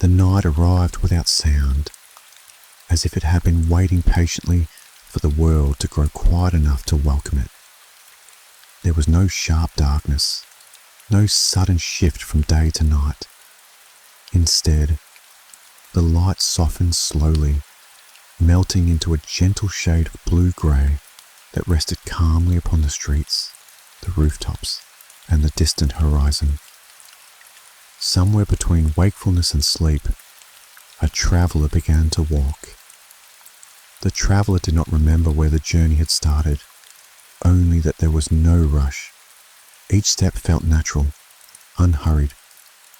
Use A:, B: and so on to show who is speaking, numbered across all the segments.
A: The night arrived without sound, as if it had been waiting patiently for the world to grow quiet enough to welcome it. There was no sharp darkness, no sudden shift from day to night. Instead, the light softened slowly, melting into a gentle shade of blue-grey that rested calmly upon the streets, the rooftops, and the distant horizon. Somewhere between wakefulness and sleep, a traveller began to walk. The traveller did not remember where the journey had started, only that there was no rush. Each step felt natural, unhurried,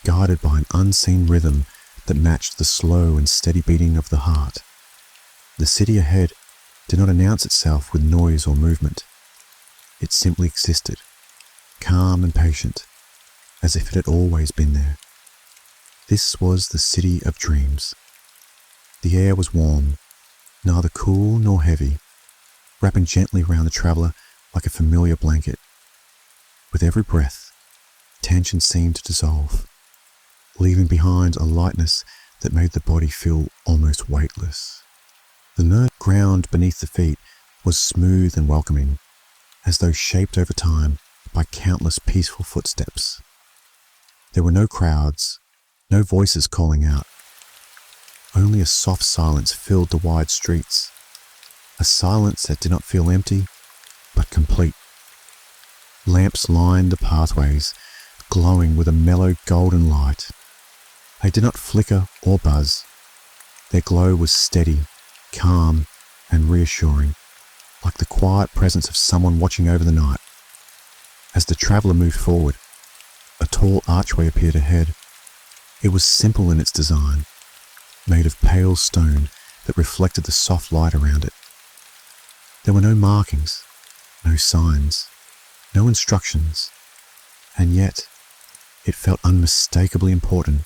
A: guided by an unseen rhythm that matched the slow and steady beating of the heart. The city ahead did not announce itself with noise or movement. It simply existed, calm and patient, as if it had always been there. This was the city of dreams. The air was warm, neither cool nor heavy, wrapping gently round the traveller like a familiar blanket. With every breath, tension seemed to dissolve, leaving behind a lightness that made the body feel almost weightless. The ground beneath the feet was smooth and welcoming, as though shaped over time by countless peaceful footsteps. There were no crowds, no voices calling out. Only a soft silence filled the wide streets, a silence that did not feel empty, but complete. Lamps lined the pathways, glowing with a mellow golden light. They did not flicker or buzz. Their glow was steady, calm, and reassuring, like the quiet presence of someone watching over the night. As the traveller moved forward, a tall archway appeared ahead. It was simple in its design, made of pale stone that reflected the soft light around it. There were no markings, no signs, no instructions, and yet it felt unmistakably important.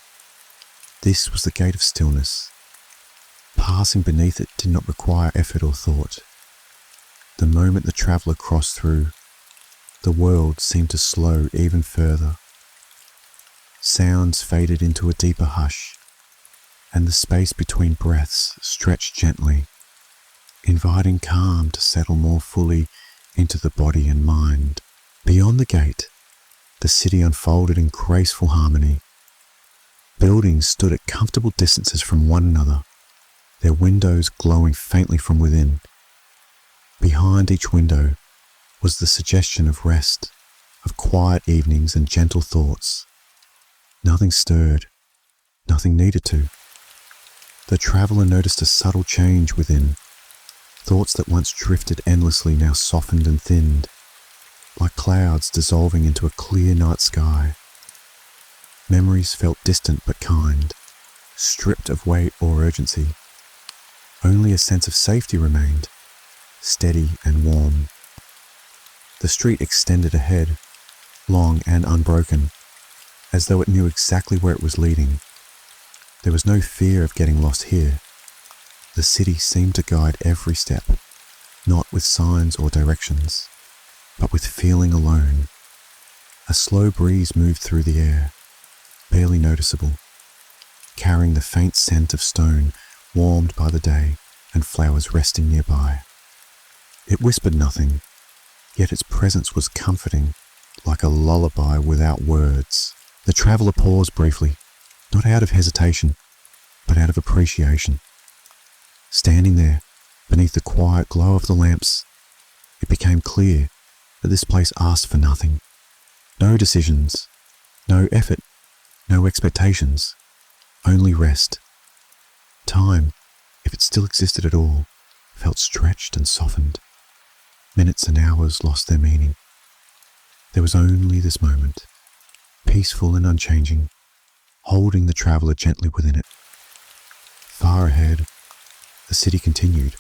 A: This was the gate of stillness. Passing beneath it did not require effort or thought. The moment the traveller crossed through, the world seemed to slow even further. Sounds faded into a deeper hush, and the space between breaths stretched gently, inviting calm to settle more fully into the body and mind. Beyond the gate, the city unfolded in graceful harmony. Buildings stood at comfortable distances from one another, their windows glowing faintly from within. Behind each window was the suggestion of rest, of quiet evenings and gentle thoughts. Nothing stirred, nothing needed to. The traveller noticed a subtle change within. Thoughts that once drifted endlessly now softened and thinned, like clouds dissolving into a clear night sky. Memories felt distant but kind, stripped of weight or urgency. Only a sense of safety remained, steady and warm. The street extended ahead, long and unbroken, as though it knew exactly where it was leading. There was no fear of getting lost here. The city seemed to guide every step, not with signs or directions, but with feeling alone. A slow breeze moved through the air, barely noticeable, carrying the faint scent of stone warmed by the day and flowers resting nearby. It whispered nothing, yet its presence was comforting, like a lullaby without words. The traveller paused briefly, not out of hesitation, but out of appreciation. Standing there, beneath the quiet glow of the lamps, it became clear that this place asked for nothing. No decisions, no effort, no expectations, only rest. Time, if it still existed at all, felt stretched and softened. Minutes and hours lost their meaning. There was only this moment, peaceful and unchanging, holding the traveller gently within it. Far ahead, the city continued,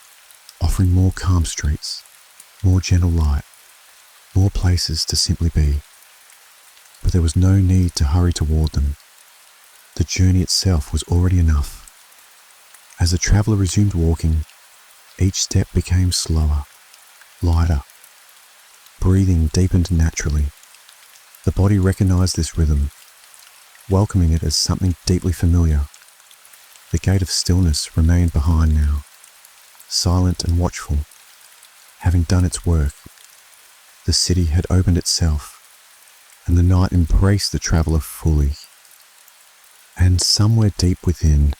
A: offering more calm streets, more gentle light, more places to simply be. But there was no need to hurry toward them. The journey itself was already enough. As the traveller resumed walking, each step became slower, lighter. Breathing deepened naturally. The body recognized this rhythm, welcoming it as something deeply familiar, The gate of stillness remained behind now, silent and watchful. Having done its work, the city had opened itself, and the night embraced the traveller fully. And somewhere deep within,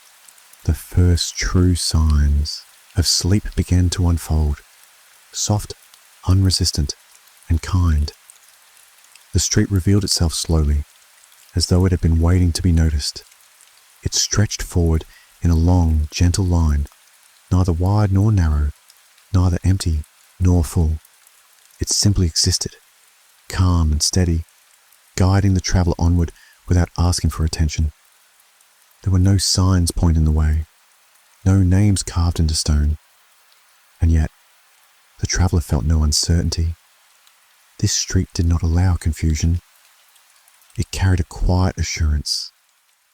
A: the first true signs of sleep began to unfold, soft, unresistant, and kind. The street revealed itself slowly, as though it had been waiting to be noticed. It stretched forward in a long, gentle line, neither wide nor narrow, neither empty nor full. It simply existed, calm and steady, guiding the traveller onward without asking for attention. There were no signs pointing the way, no names carved into stone, and yet the traveller felt no uncertainty. This street did not allow confusion. It carried a quiet assurance,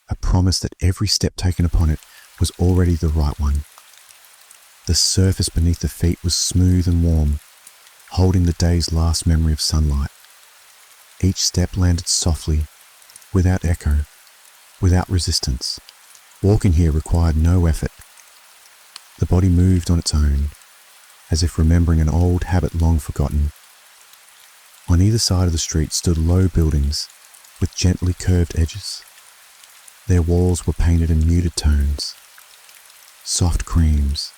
A: a promise that every step taken upon it was already the right one. The surface beneath the feet was smooth and warm, holding the day's last memory of sunlight. Each step landed softly, without echo, without resistance. Walking here required no effort. The body moved on its own, as if remembering an old habit long forgotten. On either side of the street stood low buildings with gently curved edges. Their walls were painted in muted tones, soft creams,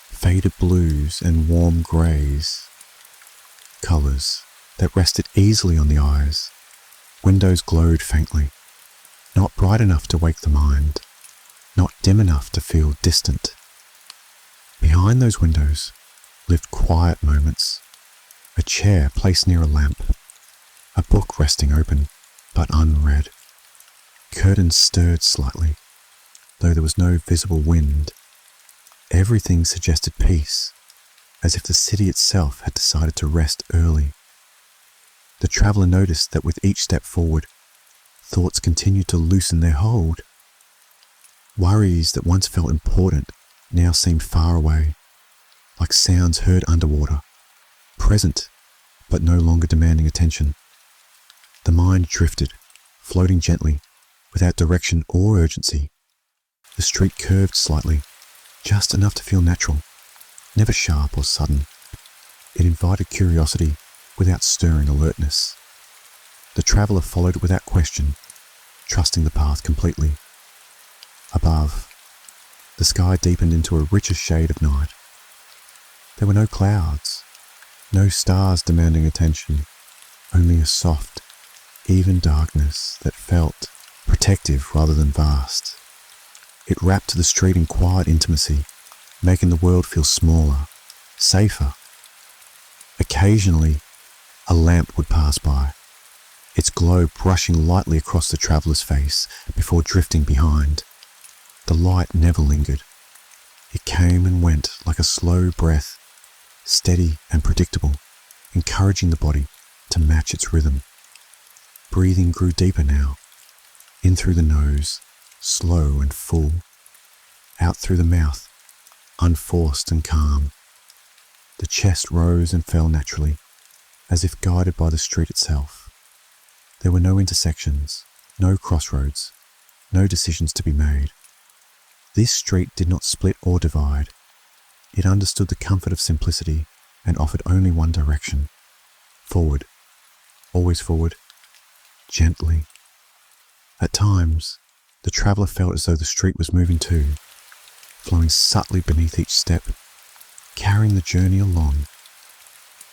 A: faded blues and warm greys, colours that rested easily on the eyes. Windows glowed faintly, not bright enough to wake the mind, not dim enough to feel distant. Behind those windows lived quiet moments, a chair placed near a lamp, a book resting open but unread. Curtains stirred slightly, though there was no visible wind. Everything suggested peace, as if the city itself had decided to rest early. The traveller noticed that with each step forward, thoughts continued to loosen their hold. Worries that once felt important now seemed far away, like sounds heard underwater, present but no longer demanding attention. The mind drifted, floating gently, without direction or urgency. The street curved slightly, just enough to feel natural, never sharp or sudden. It invited curiosity without stirring alertness. The traveller followed without question, trusting the path completely. Above, the sky deepened into a richer shade of night. There were no clouds, no stars demanding attention, only a soft, even darkness that felt protective rather than vast. It wrapped the street in quiet intimacy, making the world feel smaller, safer. Occasionally, a lamp would pass by, its glow brushing lightly across the traveller's face before drifting behind. The light never lingered. It came and went like a slow breath, steady and predictable, encouraging the body to match its rhythm. Breathing grew deeper now, in through the nose, slow and full, out through the mouth, unforced and calm. The chest rose and fell naturally, as if guided by the street itself. There were no intersections, no crossroads, no decisions to be made. This street did not split or divide. It understood the comfort of simplicity and offered only one direction. Forward, always forward, gently. At times, the traveller felt as though the street was moving too, flowing subtly beneath each step, carrying the journey along.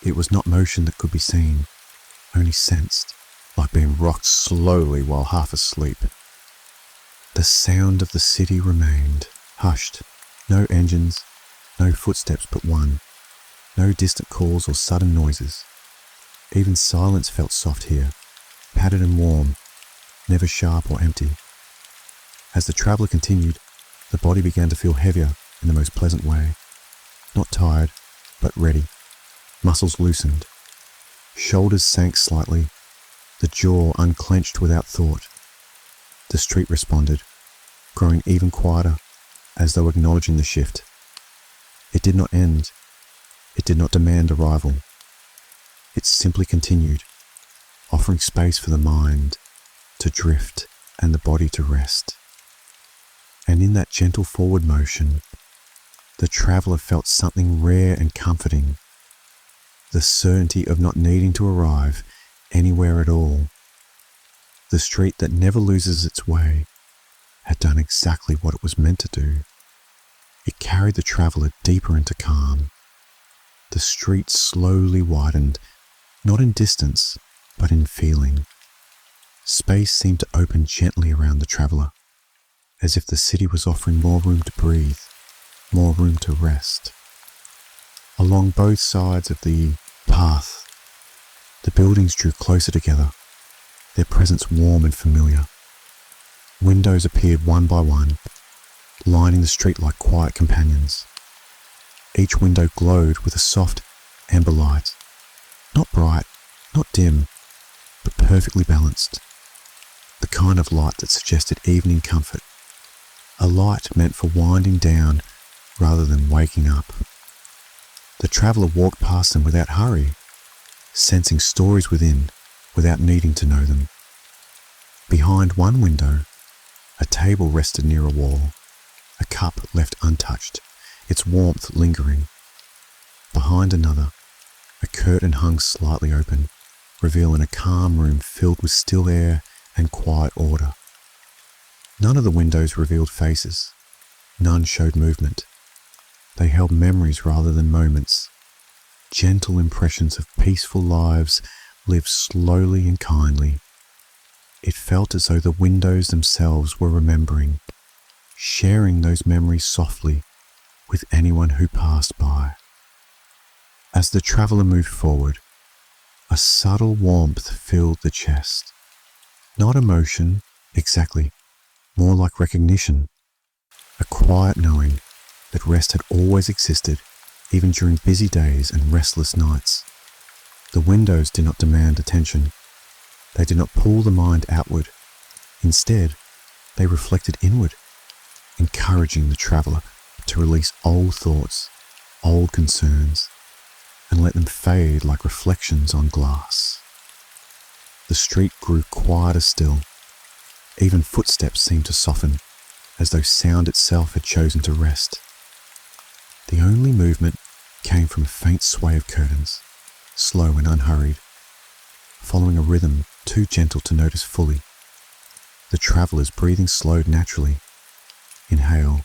A: It was not motion that could be seen, only sensed, like being rocked slowly while half asleep. The sound of the city remained, hushed, no engines, no footsteps but one, no distant calls or sudden noises. Even silence felt soft here, padded and warm, never sharp or empty. As the traveller continued, the body began to feel heavier in the most pleasant way. Not tired, but ready. Muscles loosened. Shoulders sank slightly, the jaw unclenched without thought. The street responded, growing even quieter, as though acknowledging the shift. It did not end. It did not demand arrival. It simply continued, offering space for the mind to drift and the body to rest. And in that gentle forward motion, the traveller felt something rare and comforting, the certainty of not needing to arrive anywhere at all. The street that never loses its way had done exactly what it was meant to do. It carried the traveller deeper into calm. The street slowly widened, not in distance, but in feeling. Space seemed to open gently around the traveller, as if the city was offering more room to breathe, more room to rest. Along both sides of the path, the buildings drew closer together, their presence warm and familiar. Windows appeared one by one, lining the street like quiet companions. Each window glowed with a soft amber light, not bright, not dim, but perfectly balanced. The kind of light that suggested evening comfort, a light meant for winding down rather than waking up. The traveller walked past them without hurry, sensing stories within without needing to know them. Behind one window, a table rested near a wall, a cup left untouched, its warmth lingering. Behind another, a curtain hung slightly open, revealing a calm room filled with still air and quiet order. None of the windows revealed faces. None showed movement. They held memories rather than moments, gentle impressions of peaceful lives lived slowly and kindly. It felt as though the windows themselves were remembering, sharing those memories softly with anyone who passed by. As the traveller moved forward, a subtle warmth filled the chest. Not emotion, exactly, more like recognition, a quiet knowing that rest had always existed, even during busy days and restless nights. The windows did not demand attention. They did not pull the mind outward. Instead, they reflected inward, encouraging the traveller to release old thoughts, old concerns, and let them fade like reflections on glass. The street grew quieter still. Even footsteps seemed to soften, as though sound itself had chosen to rest. The only movement came from a faint sway of curtains, slow and unhurried, following a rhythm too gentle to notice fully. The traveller's breathing slowed naturally. Inhale,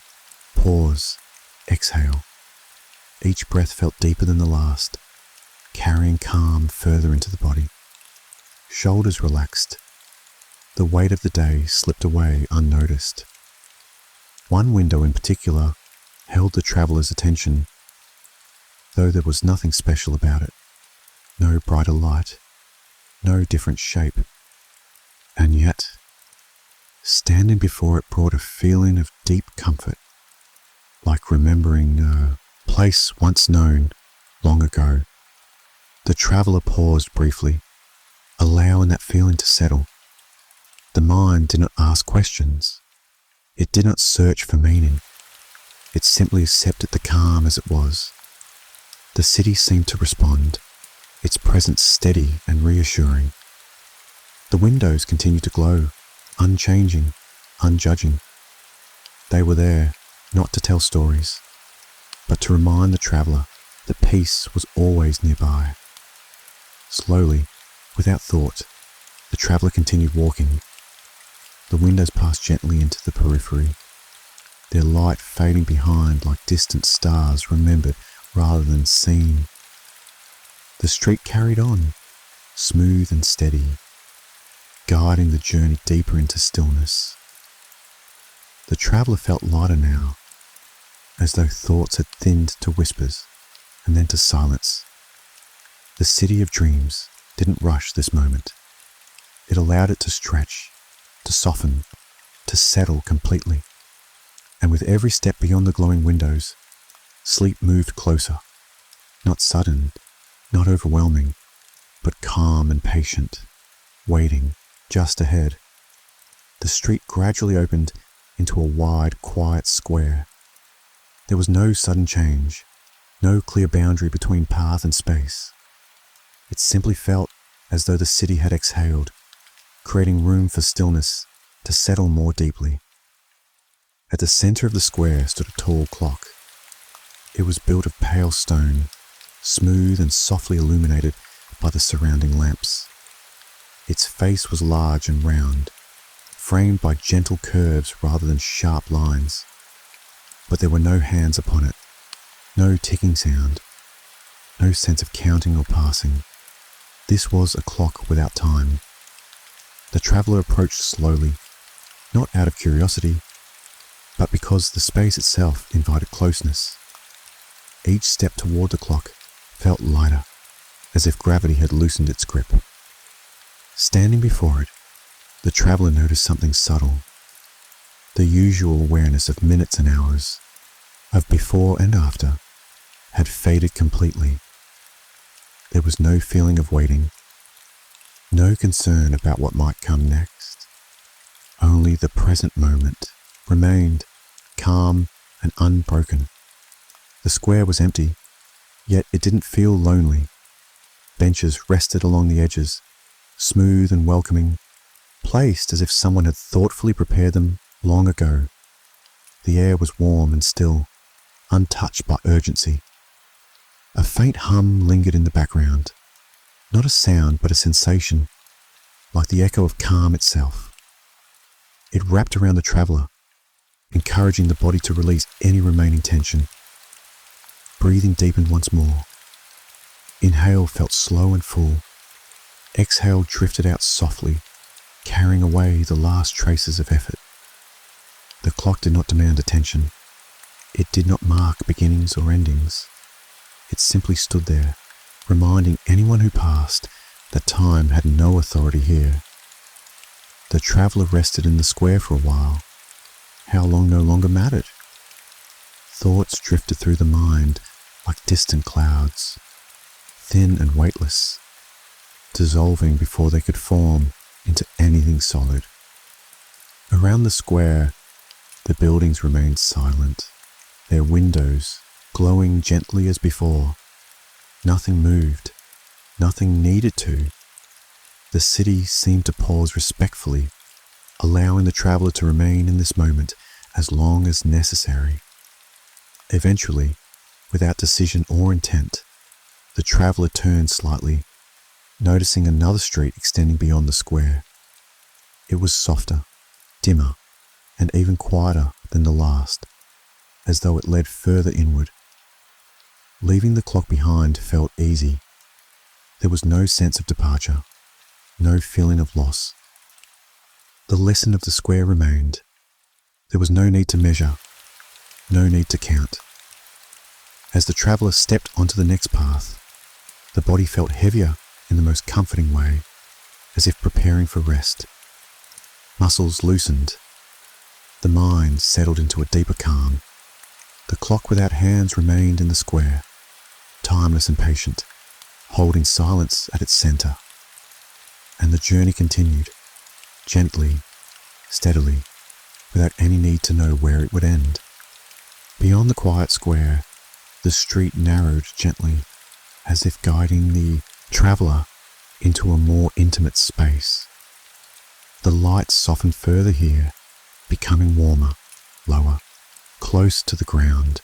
A: pause, exhale. Each breath felt deeper than the last, carrying calm further into the body. Shoulders relaxed. The weight of the day slipped away unnoticed. One window in particular held the traveller's attention, though there was nothing special about it. No brighter light, no different shape. And yet, standing before it brought a feeling of deep comfort, like remembering a place once known long ago. The traveller paused briefly, allowing that feeling to settle. The mind did not ask questions. It did not search for meaning. It simply accepted the calm as it was. The city seemed to respond, its presence steady and reassuring. The windows continued to glow, unchanging, unjudging. They were there, not to tell stories, but to remind the traveller that peace was always nearby. Slowly, without thought, the traveller continued walking. The windows passed gently into the periphery, their light fading behind like distant stars remembered rather than seen. The street carried on, smooth and steady, guiding the journey deeper into stillness. The traveller felt lighter now, as though thoughts had thinned to whispers and then to silence. The city of dreams didn't rush this moment. It allowed it to stretch, to soften, to settle completely. And with every step beyond the glowing windows, sleep moved closer, not sudden, not overwhelming, but calm and patient, waiting just ahead. The street gradually opened into a wide, quiet square. There was no sudden change, no clear boundary between path and space. It simply felt as though the city had exhaled, creating room for stillness to settle more deeply. At the center of the square stood a tall clock. It was built of pale stone, smooth and softly illuminated by the surrounding lamps. Its face was large and round, framed by gentle curves rather than sharp lines. But there were no hands upon it, no ticking sound, no sense of counting or passing. This was a clock without time. The traveller approached slowly, not out of curiosity, but because the space itself invited closeness. Each step toward the clock felt lighter, as if gravity had loosened its grip. Standing before it, the traveller noticed something subtle. The usual awareness of minutes and hours, of before and after, had faded completely. There was no feeling of waiting, no concern about what might come next. Only the present moment remained, calm and unbroken. The square was empty, yet it didn't feel lonely. Benches rested along the edges, smooth and welcoming, placed as if someone had thoughtfully prepared them long ago. The air was warm and still, untouched by urgency. A faint hum lingered in the background, not a sound but a sensation, like the echo of calm itself. It wrapped around the traveller, encouraging the body to release any remaining tension. Breathing deepened once more. Inhale felt slow and full. Exhale drifted out softly, carrying away the last traces of effort. The clock did not demand attention. It did not mark beginnings or endings. It simply stood there, reminding anyone who passed that time had no authority here. The traveller rested in the square for a while. How long no longer mattered. Thoughts drifted through the mind like distant clouds, thin and weightless, dissolving before they could form into anything solid. Around the square, the buildings remained silent, their windows glowing gently as before. Nothing moved, nothing needed to. The city seemed to pause respectfully, allowing the traveller to remain in this moment as long as necessary. Eventually, without decision or intent, the traveller turned slightly, noticing another street extending beyond the square. It was softer, dimmer, and even quieter than the last, as though it led further inward. Leaving the clock behind felt easy. There was no sense of departure, no feeling of loss. The lesson of the square remained. There was no need to measure, no need to count. As the traveller stepped onto the next path, the body felt heavier in the most comforting way, as if preparing for rest. Muscles loosened. The mind settled into a deeper calm. The clock without hands remained in the square, timeless and patient, holding silence at its center. And the journey continued, gently, steadily, without any need to know where it would end. Beyond the quiet square, the street narrowed gently, as if guiding the traveller into a more intimate space. The light softened further here, becoming warmer, lower, close to the ground.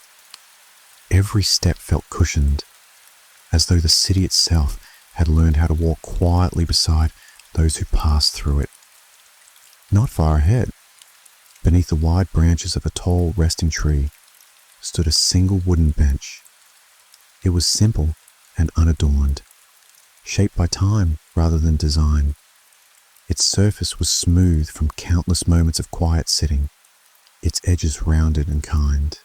A: Every step felt cushioned, as though the city itself had learned how to walk quietly beside those who passed through it. Not far ahead, beneath the wide branches of a tall resting tree, stood a single wooden bench. It was simple and unadorned, shaped by time rather than design. Its surface was smooth from countless moments of quiet sitting, its edges rounded and kind.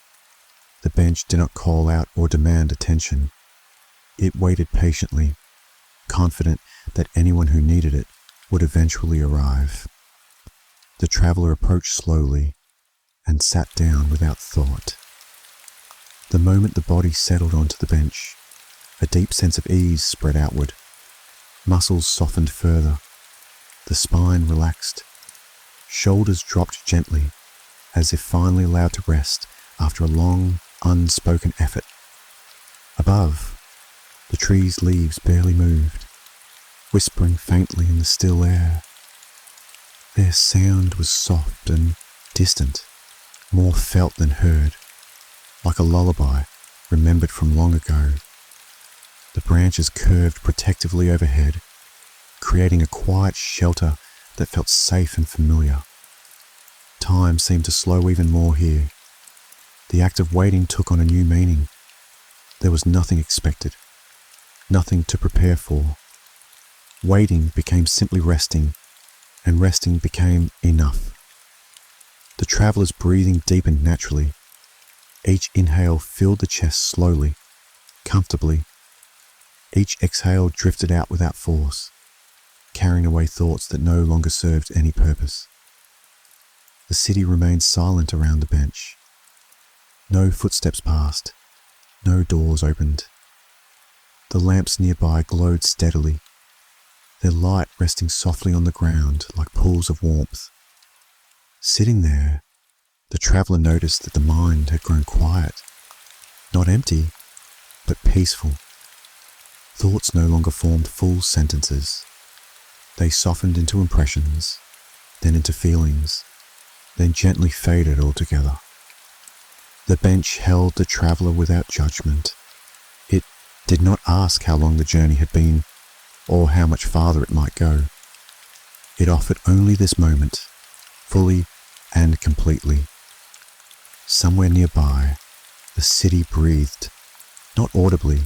A: The bench did not call out or demand attention. It waited patiently, confident that anyone who needed it would eventually arrive. The traveller approached slowly and sat down without thought. The moment the body settled onto the bench, a deep sense of ease spread outward. Muscles softened further. The spine relaxed. Shoulders dropped gently, as if finally allowed to rest after a long, unspoken effort. Above, the tree's leaves barely moved, whispering faintly in the still air. Their sound was soft and distant, more felt than heard, like a lullaby remembered from long ago. The branches curved protectively overhead, creating a quiet shelter that felt safe and familiar. Time seemed to slow even more here. The act of waiting took on a new meaning. There was nothing expected, nothing to prepare for. Waiting became simply resting, and resting became enough. The traveller's breathing deepened naturally. Each inhale filled the chest slowly, comfortably. Each exhale drifted out without force, carrying away thoughts that no longer served any purpose. The city remained silent around the bench. No footsteps passed, no doors opened. The lamps nearby glowed steadily, their light resting softly on the ground like pools of warmth. Sitting there, the traveller noticed that the mind had grown quiet, not empty, but peaceful. Thoughts no longer formed full sentences. They softened into impressions, then into feelings, then gently faded altogether. The bench held the traveller without judgment. It did not ask how long the journey had been, or how much farther it might go. It offered only this moment, fully and completely. Somewhere nearby, the city breathed, not audibly,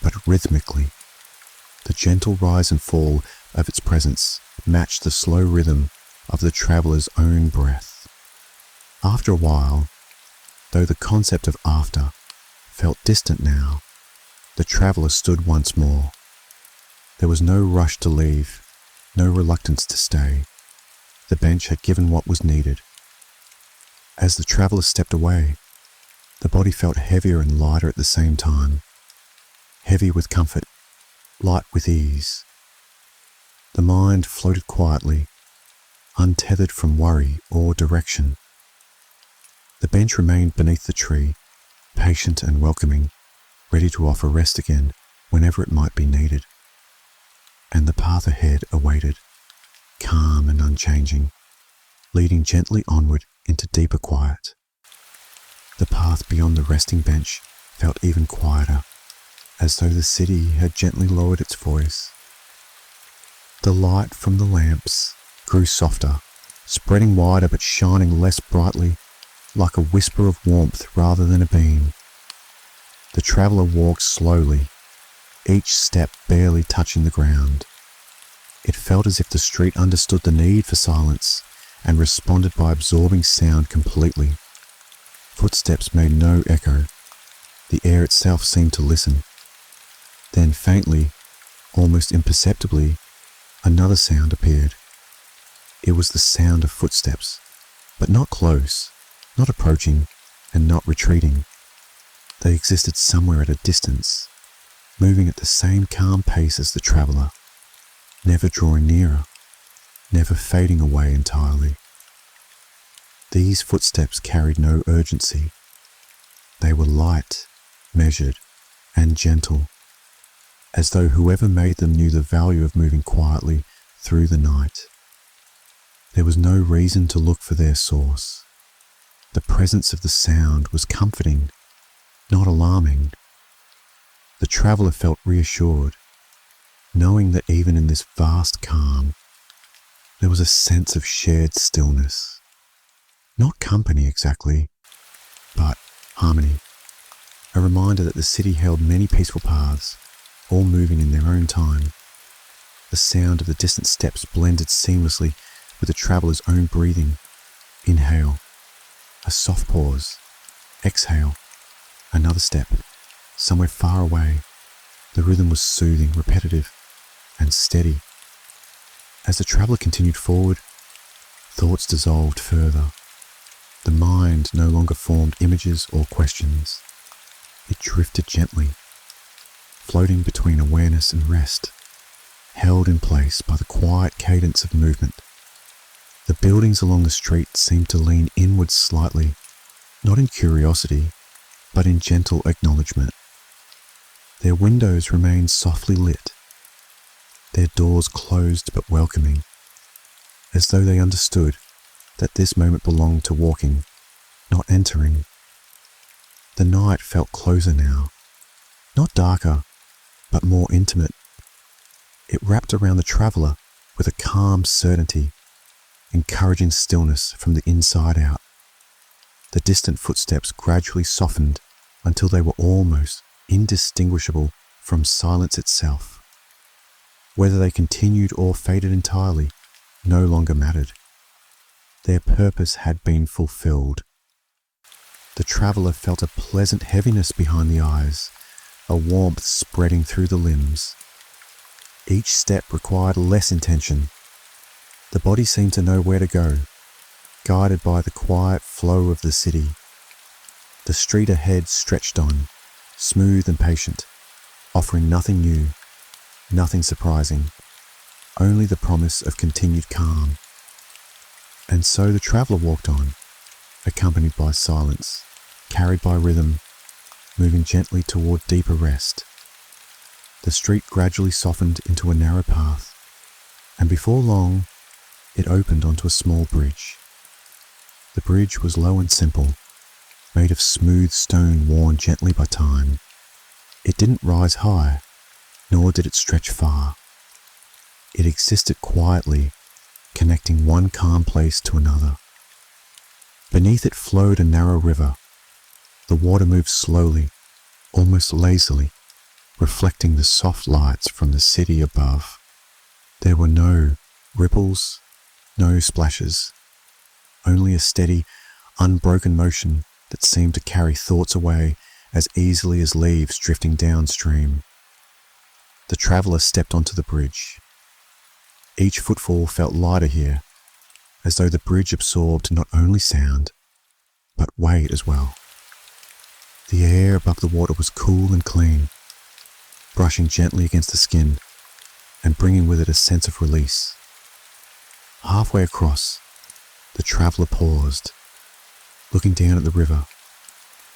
A: but rhythmically. The gentle rise and fall of its presence matched the slow rhythm of the traveller's own breath. After a while, though the concept of after felt distant now, the traveller stood once more. There was no rush to leave, no reluctance to stay. The bench had given what was needed. As the traveller stepped away, the body felt heavier and lighter at the same time. Heavy with comfort, light with ease. The mind floated quietly, untethered from worry or direction. The bench remained beneath the tree, patient and welcoming, ready to offer rest again whenever it might be needed. And the path ahead awaited, calm and unchanging, leading gently onward into deeper quiet. The path beyond the resting bench felt even quieter, as though the city had gently lowered its voice. The light from the lamps grew softer, spreading wider but shining less brightly, like a whisper of warmth rather than a beam. The traveller walked slowly, each step barely touching the ground. It felt as if the street understood the need for silence and responded by absorbing sound completely. Footsteps made no echo. The air itself seemed to listen. Then faintly, almost imperceptibly, another sound appeared. It was the sound of footsteps, but not close, not approaching, and not retreating. They existed somewhere at a distance, moving at the same calm pace as the traveller, never drawing nearer, never fading away entirely. These footsteps carried no urgency. They were light, measured, and gentle, as though whoever made them knew the value of moving quietly through the night. There was no reason to look for their source. The presence of the sound was comforting, not alarming. The traveller felt reassured, knowing that even in this vast calm, there was a sense of shared stillness. Not company exactly, but harmony. A reminder that the city held many peaceful paths, all moving in their own time. The sound of the distant steps blended seamlessly with the traveller's own breathing. Inhale, a soft pause. Exhale, another step, somewhere far away. The rhythm was soothing, repetitive, and steady. As the traveller continued forward, thoughts dissolved further. The mind no longer formed images or questions. It drifted gently, floating between awareness and rest, held in place by the quiet cadence of movement. The buildings along the street seemed to lean inwards slightly, not in curiosity, but in gentle acknowledgement. Their windows remained softly lit, their doors closed but welcoming, as though they understood that this moment belonged to walking, not entering. The night felt closer now, not darker, but more intimate. It wrapped around the traveller with a calm certainty, encouraging stillness from the inside out. The distant footsteps gradually softened until they were almost indistinguishable from silence itself. Whether they continued or faded entirely no longer mattered. Their purpose had been fulfilled. The traveller felt a pleasant heaviness behind the eyes, a warmth spreading through the limbs. Each step required less intention. The body seemed to know where to go, guided by the quiet flow of the city. The street ahead stretched on, smooth and patient, offering nothing new, nothing surprising, only the promise of continued calm. And so the traveller walked on, accompanied by silence, carried by rhythm, moving gently toward deeper rest. The street gradually softened into a narrow path, and before long, it opened onto a small bridge. The bridge was low and simple, made of smooth stone worn gently by time. It didn't rise high, nor did it stretch far. It existed quietly, connecting one calm place to another. Beneath it flowed a narrow river. The water moved slowly, almost lazily, reflecting the soft lights from the city above. There were no ripples, no splashes, only a steady, unbroken motion that seemed to carry thoughts away as easily as leaves drifting downstream. The traveller stepped onto the bridge. Each footfall felt lighter here, as though the bridge absorbed not only sound, but weight as well. The air above the water was cool and clean, brushing gently against the skin and bringing with it a sense of release. Halfway across, the traveller paused, looking down at the river.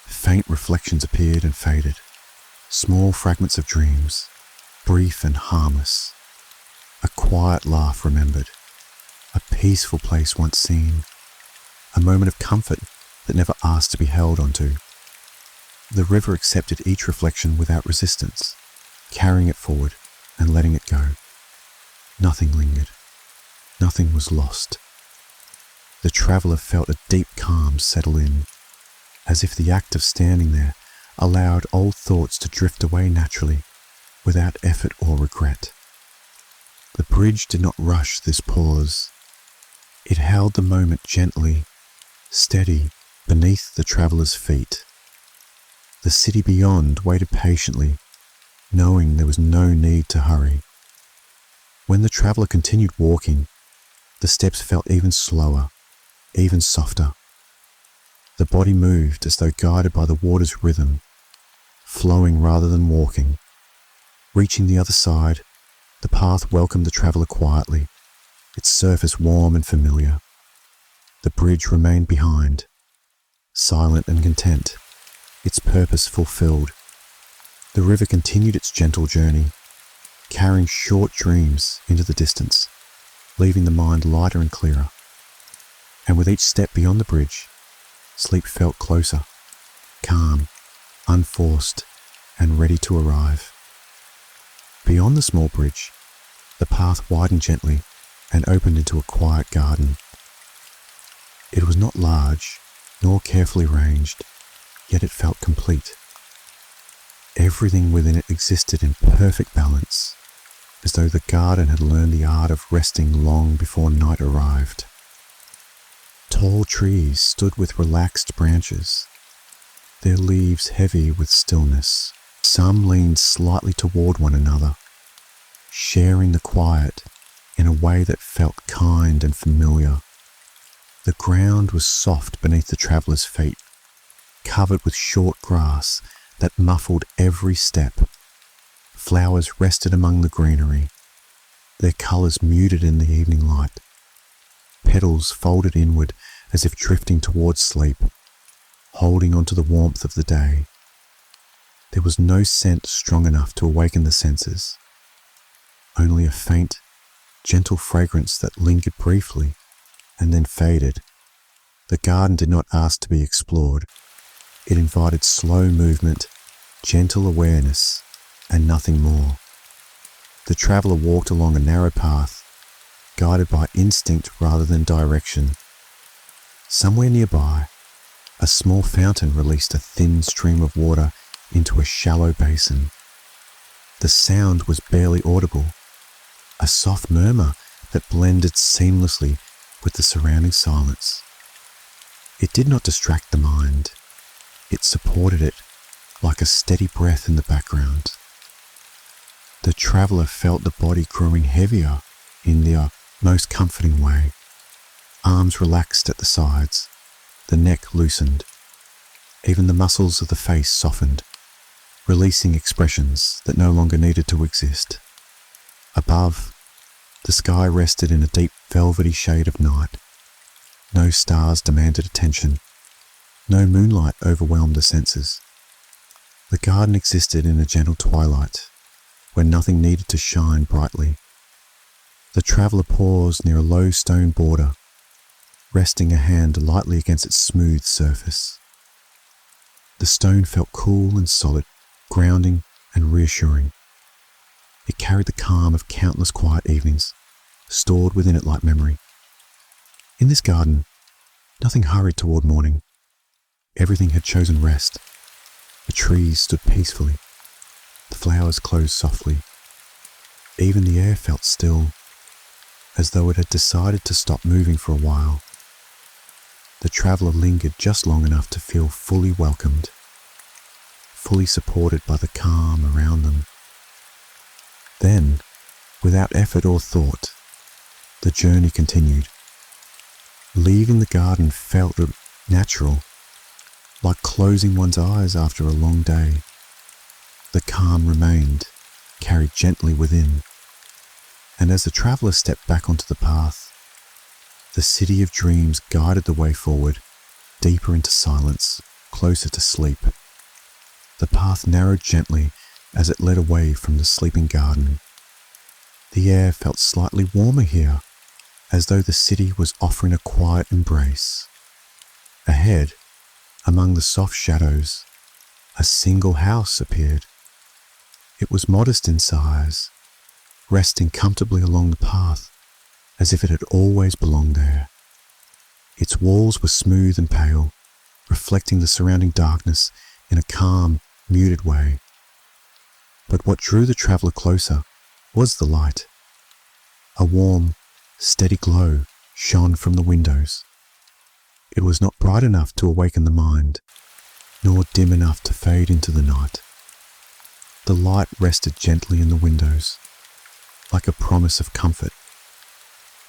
A: Faint reflections appeared and faded, small fragments of dreams, brief and harmless. A quiet laugh remembered, a peaceful place once seen, a moment of comfort that never asked to be held onto. The river accepted each reflection without resistance, carrying it forward and letting it go. Nothing lingered. Nothing was lost. The traveller felt a deep calm settle in, as if the act of standing there allowed old thoughts to drift away naturally, without effort or regret. The bridge did not rush this pause. It held the moment gently, steady, beneath the traveller's feet. The city beyond waited patiently, knowing there was no need to hurry. When the traveller continued walking, the steps felt even slower, even softer. The body moved as though guided by the water's rhythm, flowing rather than walking. Reaching the other side, the path welcomed the traveller quietly, its surface warm and familiar. The bridge remained behind, silent and content, its purpose fulfilled. The river continued its gentle journey, carrying short dreams into the distance, leaving the mind lighter and clearer. And with each step beyond the bridge, sleep felt closer, calm, unforced, and ready to arrive. Beyond the small bridge, the path widened gently and opened into a quiet garden. It was not large, nor carefully arranged, yet it felt complete. Everything within it existed in perfect balance, as though the garden had learned the art of resting long before night arrived. Tall trees stood with relaxed branches, their leaves heavy with stillness. Some leaned slightly toward one another, sharing the quiet in a way that felt kind and familiar. The ground was soft beneath the traveller's feet, covered with short grass that muffled every step. Flowers rested among the greenery, their colours muted in the evening light. Petals folded inward as if drifting towards sleep, holding onto the warmth of the day. There was no scent strong enough to awaken the senses, only a faint, gentle fragrance that lingered briefly and then faded, The garden did not ask to be explored. It invited slow movement, gentle awareness, and nothing more. The traveller walked along a narrow path, guided by instinct rather than direction. Somewhere nearby, a small fountain released a thin stream of water into a shallow basin. The sound was barely audible, a soft murmur that blended seamlessly with the surrounding silence. It did not distract the mind. It supported it like a steady breath in the background. The traveller felt the body growing heavier in the most comforting way. Arms relaxed at the sides, the neck loosened. Even the muscles of the face softened, releasing expressions that no longer needed to exist. Above, the sky rested in a deep velvety shade of night. No stars demanded attention. No moonlight overwhelmed the senses. The garden existed in a gentle twilight, where nothing needed to shine brightly. The traveller paused near a low stone border, resting a hand lightly against its smooth surface. The stone felt cool and solid, grounding and reassuring. It carried the calm of countless quiet evenings, stored within it like memory. In this garden, nothing hurried toward morning. Everything had chosen rest. The trees stood peacefully. The flowers closed softly. Even the air felt still, as though it had decided to stop moving for a while. The traveller lingered just long enough to feel fully welcomed, fully supported by the calm around them. Then, without effort or thought, the journey continued. Leaving the garden felt natural, like closing one's eyes after a long day. The calm remained, carried gently within. And as the traveller stepped back onto the path, the city of dreams guided the way forward, deeper into silence, closer to sleep. The path narrowed gently as it led away from the sleeping garden. The air felt slightly warmer here, as though the city was offering a quiet embrace. Ahead, among the soft shadows, a single house appeared. It was modest in size, resting comfortably along the path, as if it had always belonged there. Its walls were smooth and pale, reflecting the surrounding darkness in a calm, muted way. But what drew the traveller closer was the light. A warm, steady glow shone from the windows. It was not bright enough to awaken the mind, nor dim enough to fade into the night. The light rested gently in the windows, like a promise of comfort,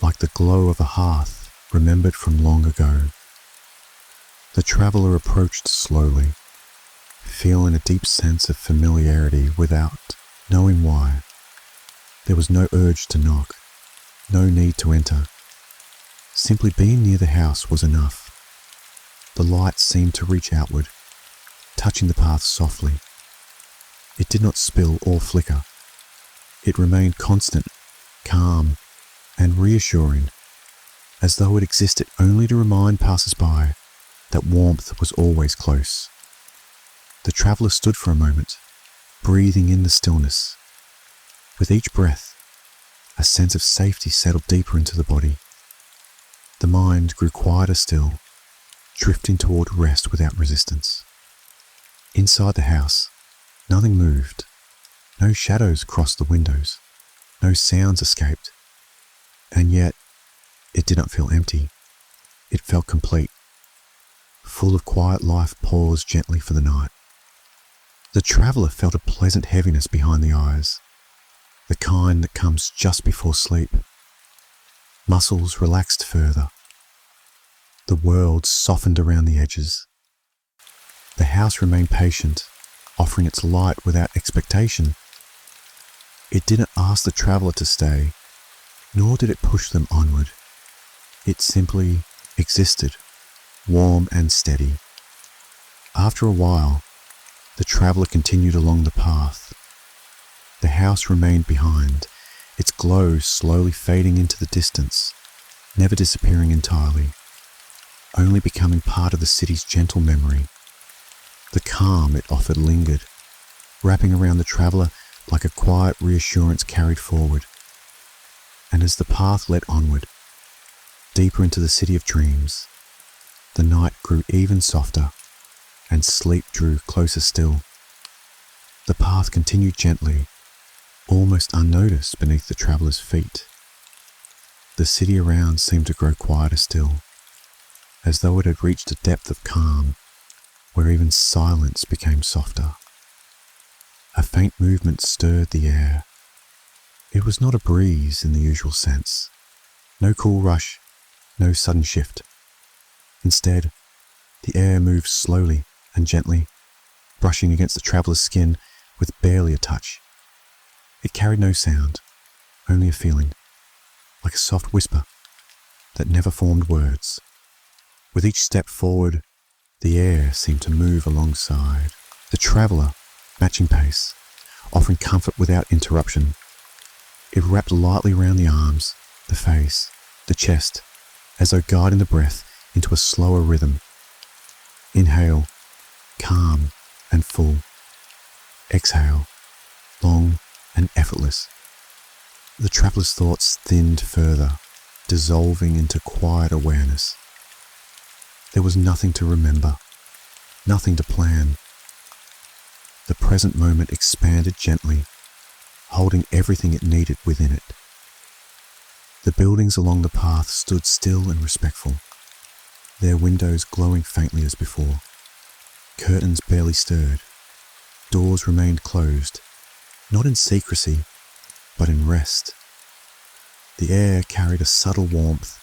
A: like the glow of a hearth remembered from long ago. The traveller approached slowly, feeling a deep sense of familiarity without knowing why. There was no urge to knock, no need to enter. Simply being near the house was enough. The light seemed to reach outward, touching the path softly. It did not spill or flicker. It remained constant, calm, and reassuring, as though it existed only to remind passers-by that warmth was always close. The traveller stood for a moment, breathing in the stillness. With each breath, a sense of safety settled deeper into the body. The mind grew quieter still, drifting toward rest without resistance. Inside the house, nothing moved. No shadows crossed the windows. No sounds escaped. And yet, it did not feel empty. It felt complete, full of quiet life paused gently for the night. The traveller felt a pleasant heaviness behind the eyes, the kind that comes just before sleep. Muscles relaxed further. The world softened around the edges. The house remained patient, offering its light without expectation. It didn't ask the traveller to stay, nor did it push them onward. It simply existed, warm and steady. After a while, the traveller continued along the path. The house remained behind, its glow slowly fading into the distance, never disappearing entirely. only becoming part of the city's gentle memory. The calm it offered lingered, wrapping around the traveller like a quiet reassurance carried forward. And as the path led onward, deeper into the city of dreams, the night grew even softer, and sleep drew closer still. The path continued gently, almost unnoticed beneath the traveller's feet. The city around seemed to grow quieter still, as though it had reached a depth of calm where even silence became softer. A faint movement stirred the air. It was not a breeze in the usual sense. No cool rush, no sudden shift. Instead, the air moved slowly and gently, brushing against the traveller's skin with barely a touch. It carried no sound, only a feeling, like a soft whisper that never formed words. With each step forward, the air seemed to move alongside. The traveller, matching pace, offering comfort without interruption. It wrapped lightly around the arms, the face, the chest, as though guiding the breath into a slower rhythm. Inhale, calm and full. Exhale, long and effortless. The traveller's thoughts thinned further, dissolving into quiet awareness. There was nothing to remember, nothing to plan. The present moment expanded gently, holding everything it needed within it. The buildings along the path stood still and respectful, their windows glowing faintly as before. Curtains barely stirred. Doors remained closed, not in secrecy, but in rest. The air carried a subtle warmth,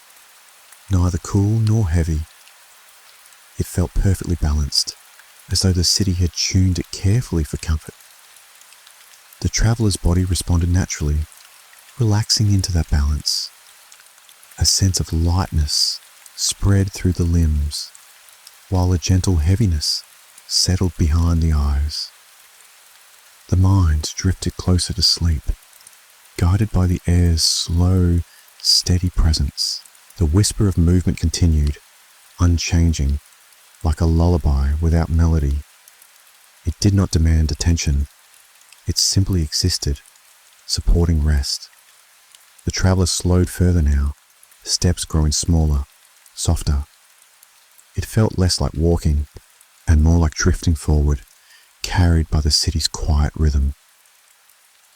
A: neither cool nor heavy. It felt perfectly balanced, as though the city had tuned it carefully for comfort. The traveller's body responded naturally, relaxing into that balance. A sense of lightness spread through the limbs, while a gentle heaviness settled behind the eyes. The mind drifted closer to sleep, guided by the air's slow, steady presence. The whisper of movement continued, unchanging, like a lullaby without melody. It did not demand attention. It simply existed, supporting rest. The traveller slowed further now, steps growing smaller, softer. It felt less like walking and more like drifting forward, carried by the city's quiet rhythm.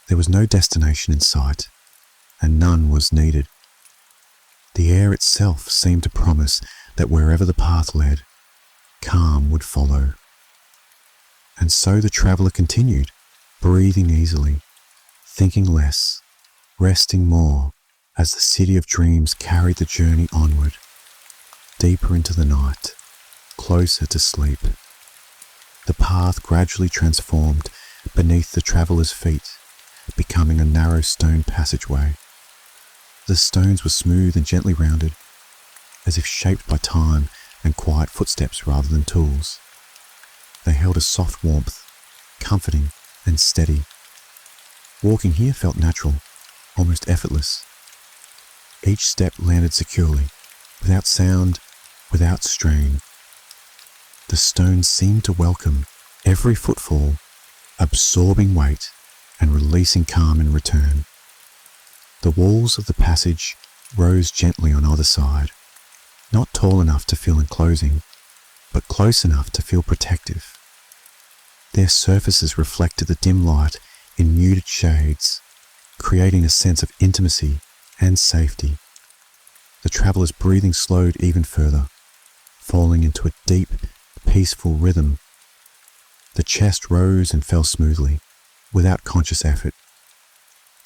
A: There was no destination in sight, and none was needed. The air itself seemed to promise that wherever the path led, calm would follow. And so the traveller continued, breathing easily, thinking less, resting more, as the city of dreams carried the journey onward, deeper into the night, closer to sleep. The path gradually transformed beneath the traveller's feet, becoming a narrow stone passageway. The stones were smooth and gently rounded, as if shaped by time and quiet footsteps rather than tools. They held a soft warmth, comforting and steady. Walking here felt natural, almost effortless. Each step landed securely, without sound, without strain. The stones seemed to welcome every footfall, absorbing weight and releasing calm in return. The walls of the passage rose gently on either side, not tall enough to feel enclosing, but close enough to feel protective. Their surfaces reflected the dim light in muted shades, creating a sense of intimacy and safety. The traveller's breathing slowed even further, falling into a deep, peaceful rhythm. The chest rose and fell smoothly, without conscious effort.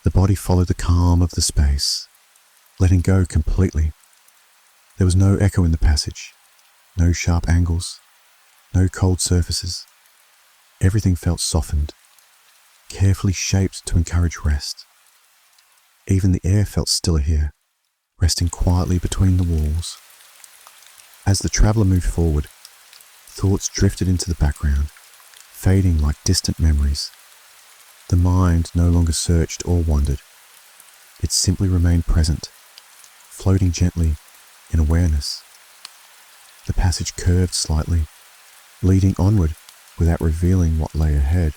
A: The body followed the calm of the space, letting go completely. There was no echo in the passage, no sharp angles, no cold surfaces. Everything felt softened, carefully shaped to encourage rest. Even the air felt stiller here, resting quietly between the walls. As the traveller moved forward, thoughts drifted into the background, fading like distant memories. The mind no longer searched or wandered. It simply remained present, floating gently in awareness. The passage curved slightly, leading onward without revealing what lay ahead.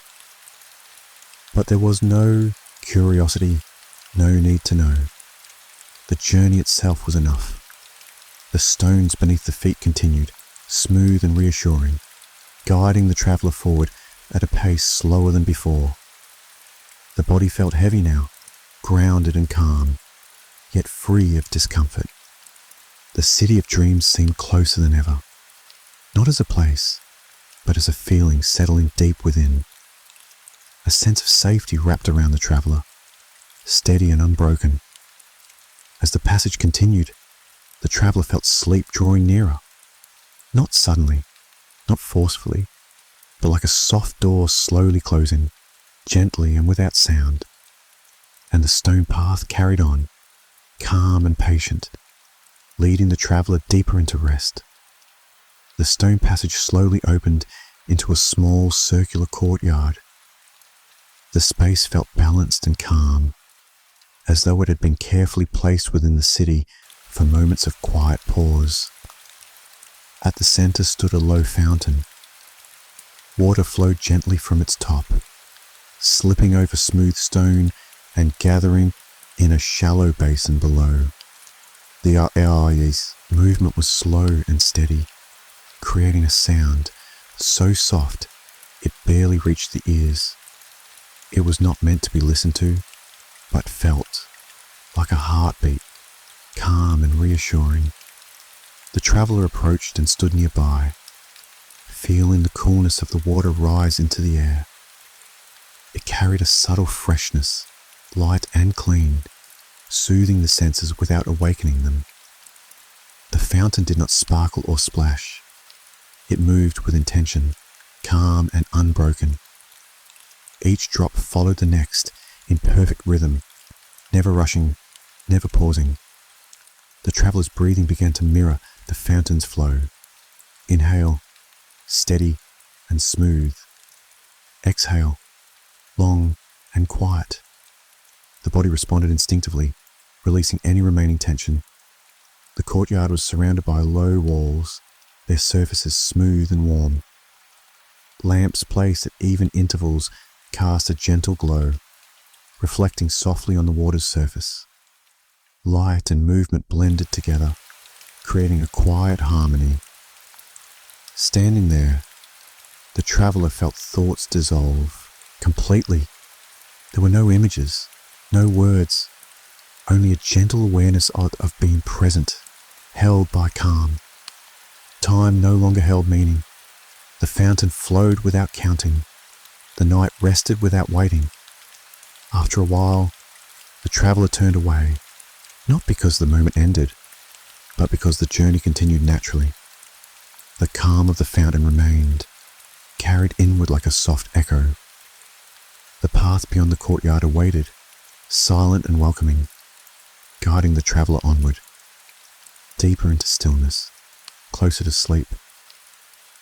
A: But there was no curiosity, no need to know. The journey itself was enough. The stones beneath the feet continued, smooth and reassuring, guiding the traveller forward at a pace slower than before. The body felt heavy now, grounded and calm, yet free of discomfort. The city of dreams seemed closer than ever, not as a place, but as a feeling settling deep within. A sense of safety wrapped around the traveller, steady and unbroken. As the passage continued, the traveller felt sleep drawing nearer, not suddenly, not forcefully, but like a soft door slowly closing, gently and without sound. And the stone path carried on, calm and patient, leading the traveller deeper into rest. The stone passage slowly opened into a small circular courtyard. The space felt balanced and calm, as though it had been carefully placed within the city for moments of quiet pause. At the centre stood a low fountain. Water flowed gently from its top, slipping over smooth stone and gathering in a shallow basin below. The air's movement was slow and steady, creating a sound so soft it barely reached the ears. It was not meant to be listened to, but felt like a heartbeat, calm and reassuring. The traveller approached and stood nearby, feeling the coolness of the water rise into the air. It carried a subtle freshness, light and clean, soothing the senses without awakening them. The fountain did not sparkle or splash. It moved with intention, calm and unbroken. Each drop followed the next in perfect rhythm, never rushing, never pausing. The traveller's breathing began to mirror the fountain's flow. Inhale, steady and smooth. Exhale, long and quiet. The body responded instinctively, releasing any remaining tension. The courtyard was surrounded by low walls, their surfaces smooth and warm. Lamps placed at even intervals cast a gentle glow, reflecting softly on the water's surface. Light and movement blended together, creating a quiet harmony. Standing there, the traveller felt thoughts dissolve completely. There were no images, no words, only a gentle awareness of being present, held by calm. Time no longer held meaning. The fountain flowed without counting. The night rested without waiting. After a while, the traveller turned away, not because the moment ended, but because the journey continued naturally. The calm of the fountain remained, carried inward like a soft echo. The path beyond the courtyard awaited, silent and welcoming, guiding the traveller onward, deeper into stillness, closer to sleep.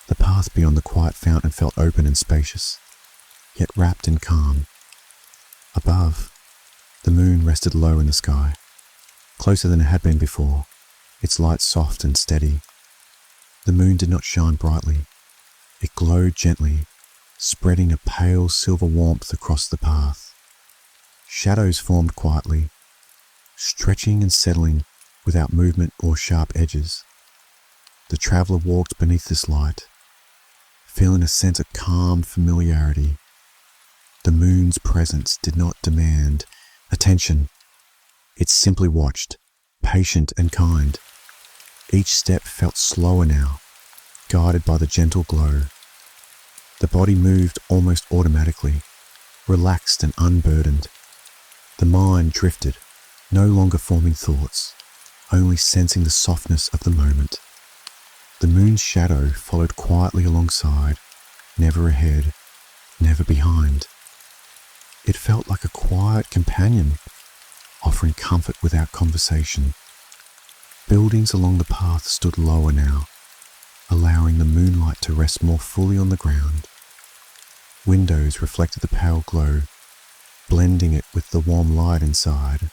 A: The path beyond the quiet fountain felt open and spacious, yet wrapped in calm. Above, the moon rested low in the sky, closer than it had been before, its light soft and steady. The moon did not shine brightly. It glowed gently, spreading a pale silver warmth across the path. Shadows formed quietly, stretching and settling without movement or sharp edges. The traveller walked beneath this light, feeling a sense of calm familiarity. The moon's presence did not demand attention. It simply watched, patient and kind. Each step felt slower now, guided by the gentle glow. The body moved almost automatically, relaxed and unburdened. The mind drifted, no longer forming thoughts, only sensing the softness of the moment. The moon's shadow followed quietly alongside, never ahead, never behind. It felt like a quiet companion, offering comfort without conversation. Buildings along the path stood lower now, allowing the moonlight to rest more fully on the ground. Windows reflected the pale glow, blending it with the warm light inside.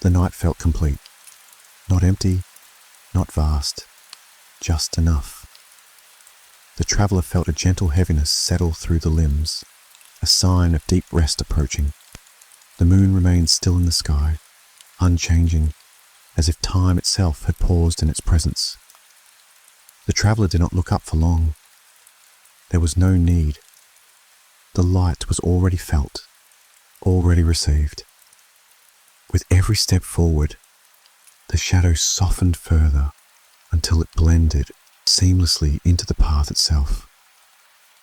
A: The night felt complete, not empty, not vast, just enough. The traveller felt a gentle heaviness settle through the limbs, a sign of deep rest approaching. The moon remained still in the sky, unchanging, as if time itself had paused in its presence. The traveller did not look up for long. There was no need. The light was already felt, already received. With every step forward, the shadow softened further until it blended seamlessly into the path itself.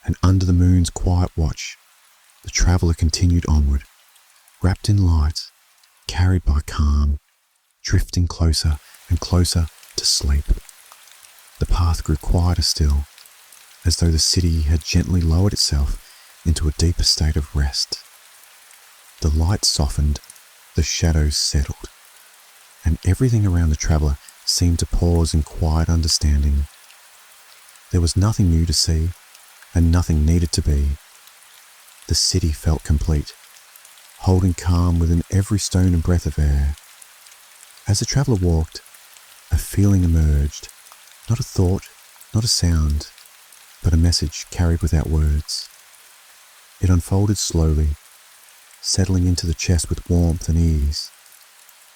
A: And under the moon's quiet watch, the traveller continued onward, wrapped in light, carried by calm, drifting closer and closer to sleep. The path grew quieter still, as though the city had gently lowered itself into a deeper state of rest. The light softened, the shadows settled, and everything around the traveller seemed to pause in quiet understanding. There was nothing new to see, and nothing needed to be. The city felt complete, holding calm within every stone and breath of air. As the traveller walked, a feeling emerged, not a thought, not a sound, but a message carried without words. It unfolded slowly, settling into the chest with warmth and ease.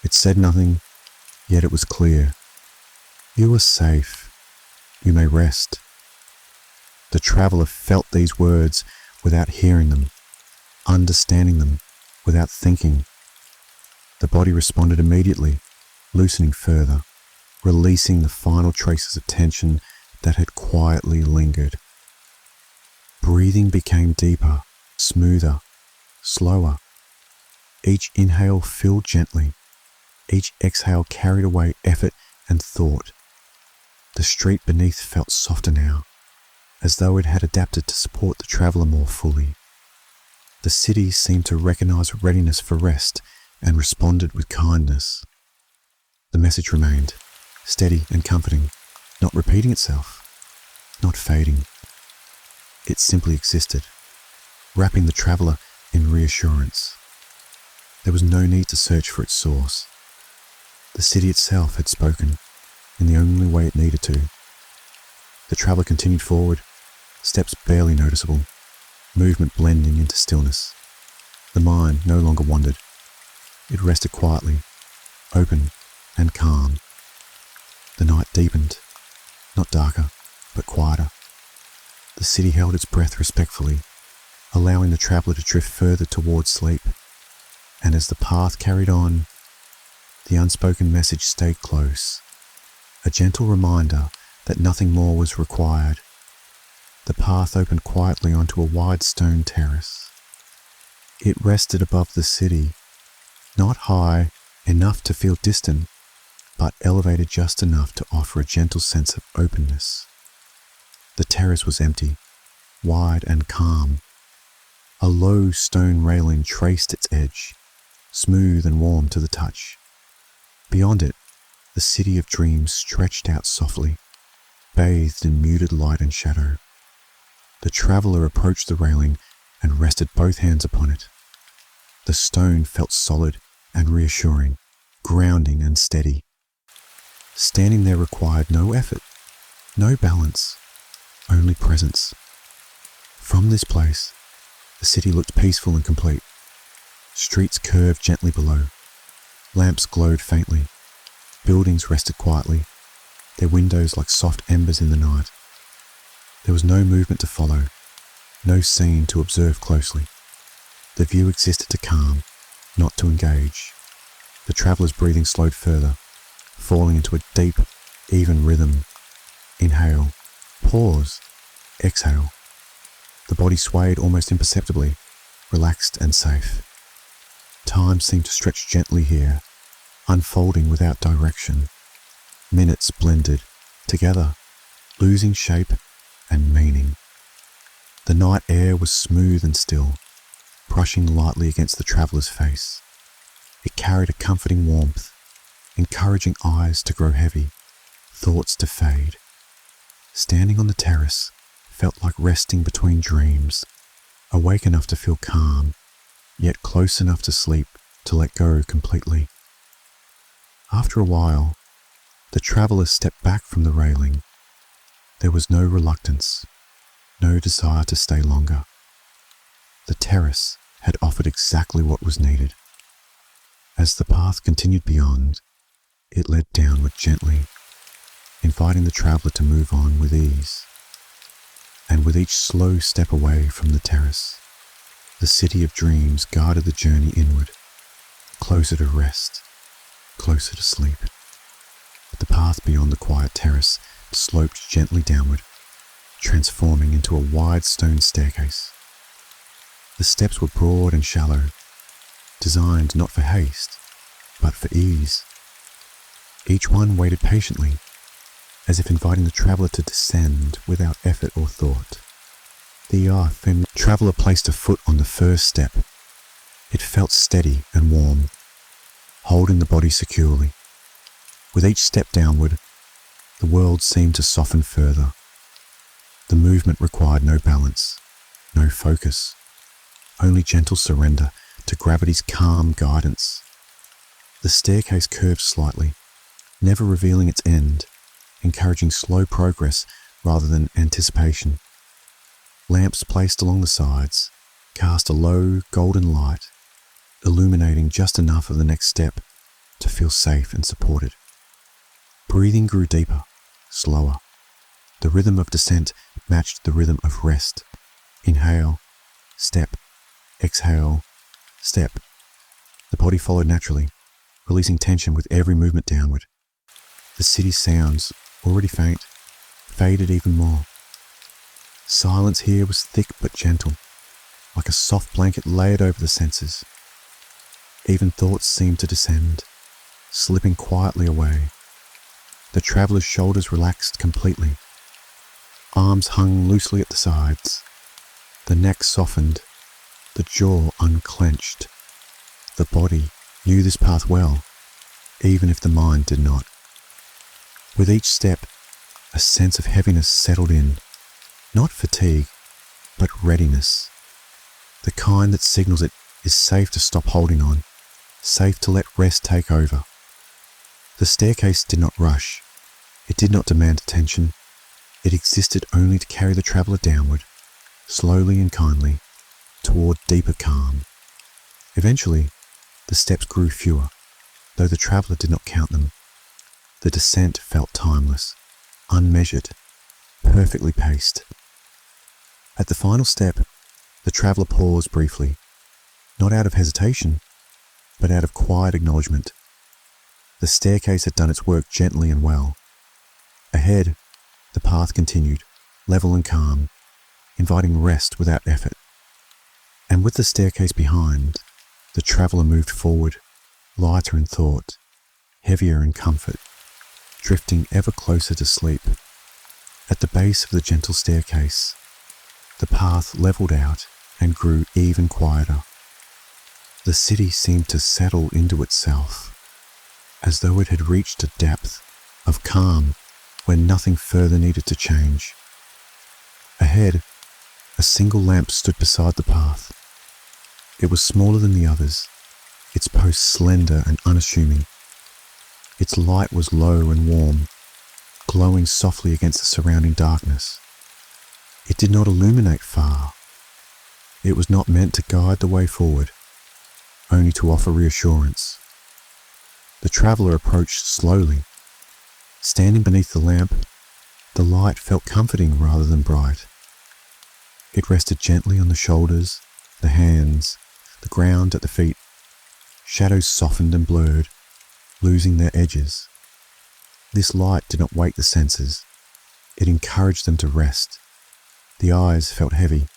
A: It said nothing, yet it was clear. You are safe. You may rest. The traveller felt these words without hearing them, understanding them without thinking. The body responded immediately, loosening further, releasing the final traces of tension that had quietly lingered. Breathing became deeper, smoother, slower. Each inhale filled gently. Each exhale carried away effort and thought. The street beneath felt softer now, as though it had adapted to support the traveller more fully. The city seemed to recognize readiness for rest and responded with kindness. The message remained, steady and comforting, not repeating itself, not fading. It simply existed, wrapping the traveller in reassurance. There was no need to search for its source. The city itself had spoken in the only way it needed to. The traveller continued forward, steps barely noticeable, movement blending into stillness. The mind no longer wandered. It rested quietly, open and calm. The night deepened, not darker, but quieter. The city held its breath respectfully, allowing the traveller to drift further towards sleep. And as the path carried on, the unspoken message stayed close, a gentle reminder that nothing more was required. The path opened quietly onto a wide stone terrace. It rested above the city, not high enough to feel distant, but elevated just enough to offer a gentle sense of openness. The terrace was empty, wide and calm. A low stone railing traced its edge, smooth and warm to the touch. Beyond it, the city of dreams stretched out softly, bathed in muted light and shadow. The traveller approached the railing and rested both hands upon it. The stone felt solid and reassuring, grounding and steady. Standing there required no effort, no balance, only presence. From this place, the city looked peaceful and complete. Streets curved gently below. Lamps glowed faintly. Buildings rested quietly, their windows like soft embers in the night. There was no movement to follow, no scene to observe closely. The view existed to calm, not to engage. The traveller's breathing slowed further, falling into a deep, even rhythm. Inhale, pause, exhale. The body swayed almost imperceptibly, relaxed and safe. Time seemed to stretch gently here, unfolding without direction. Minutes blended together, losing shape and meaning. The night air was smooth and still, brushing lightly against the traveller's face. It carried a comforting warmth, encouraging eyes to grow heavy, thoughts to fade. Standing on the terrace felt like resting between dreams, awake enough to feel calm, yet close enough to sleep to let go completely. After a while, the traveller stepped back from the railing, There was no reluctance, no desire to stay longer. The terrace had offered exactly what was needed. As the path continued beyond, it led downward gently, inviting the traveller to move on with ease. And with each slow step away from the terrace, the city of dreams guided the journey inward, closer to rest, closer to sleep. The path beyond the quiet terrace sloped gently downward, transforming into a wide stone staircase. The steps were broad and shallow, designed not for haste, but for ease. Each one waited patiently, as if inviting the traveller to descend without effort or thought. When the traveller placed a foot on the first step, it felt steady and warm, holding the body securely. With each step downward, the world seemed to soften further. The movement required no balance, no focus, only gentle surrender to gravity's calm guidance. The staircase curved slightly, never revealing its end, encouraging slow progress rather than anticipation. Lamps placed along the sides cast a low, golden light, illuminating just enough of the next step to feel safe and supported. Breathing grew deeper, slower. The rhythm of descent matched the rhythm of rest. Inhale, step, exhale, step. The body followed naturally, releasing tension with every movement downward. The city's sounds, already faint, faded even more. Silence here was thick but gentle, like a soft blanket layered over the senses. Even thoughts seemed to descend, slipping quietly away. The traveller's shoulders relaxed completely. Arms hung loosely at the sides. The neck softened, the jaw unclenched. The body knew this path well, even if the mind did not. With each step, a sense of heaviness settled in, not fatigue, but readiness. The kind that signals it is safe to stop holding on, safe to let rest take over. The staircase did not rush. It did not demand attention. It existed only to carry the traveller downward, slowly and kindly, toward deeper calm. Eventually, the steps grew fewer, though the traveller did not count them. The descent felt timeless, unmeasured, perfectly paced. At the final step, the traveller paused briefly, not out of hesitation, but out of quiet acknowledgement. The staircase had done its work gently and well. Ahead, the path continued, level and calm, inviting rest without effort. And with the staircase behind, the traveller moved forward, lighter in thought, heavier in comfort, drifting ever closer to sleep. At the base of the gentle staircase, the path levelled out and grew even quieter. The city seemed to settle into itself, as though it had reached a depth of calm where nothing further needed to change. Ahead, a single lamp stood beside the path. It was smaller than the others, its post slender and unassuming. Its light was low and warm, glowing softly against the surrounding darkness. It did not illuminate far. It was not meant to guide the way forward, only to offer reassurance. The traveller approached slowly. Standing beneath the lamp, the light felt comforting rather than bright. It rested gently on the shoulders, the hands, the ground at the feet. Shadows softened and blurred, losing their edges. This light did not wake the senses. It encouraged them to rest. The eyes felt heavy,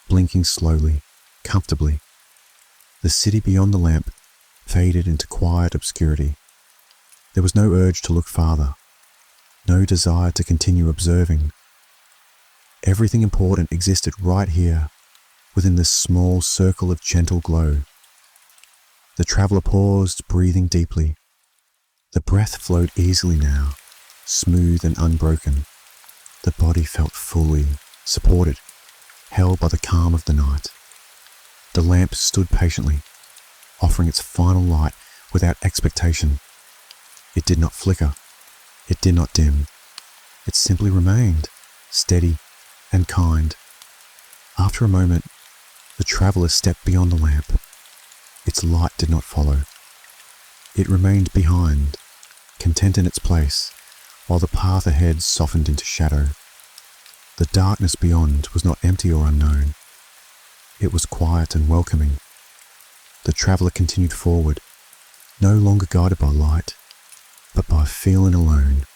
A: blinking slowly, comfortably. The city beyond the lamp faded into quiet obscurity. There was no urge to look farther, no desire to continue observing. Everything important existed right here, within this small circle of gentle glow. The traveller paused, breathing deeply. The breath flowed easily now, smooth and unbroken. The body felt fully supported, held by the calm of the night. The lamp stood patiently, offering its final light without expectation. It did not flicker. It did not dim. It simply remained, steady and kind. After a moment, the traveller stepped beyond the lamp. Its light did not follow. It remained behind, content in its place, while the path ahead softened into shadow. The darkness beyond was not empty or unknown. It was quiet and welcoming. The traveller continued forward, no longer guided by light, but by feeling alone.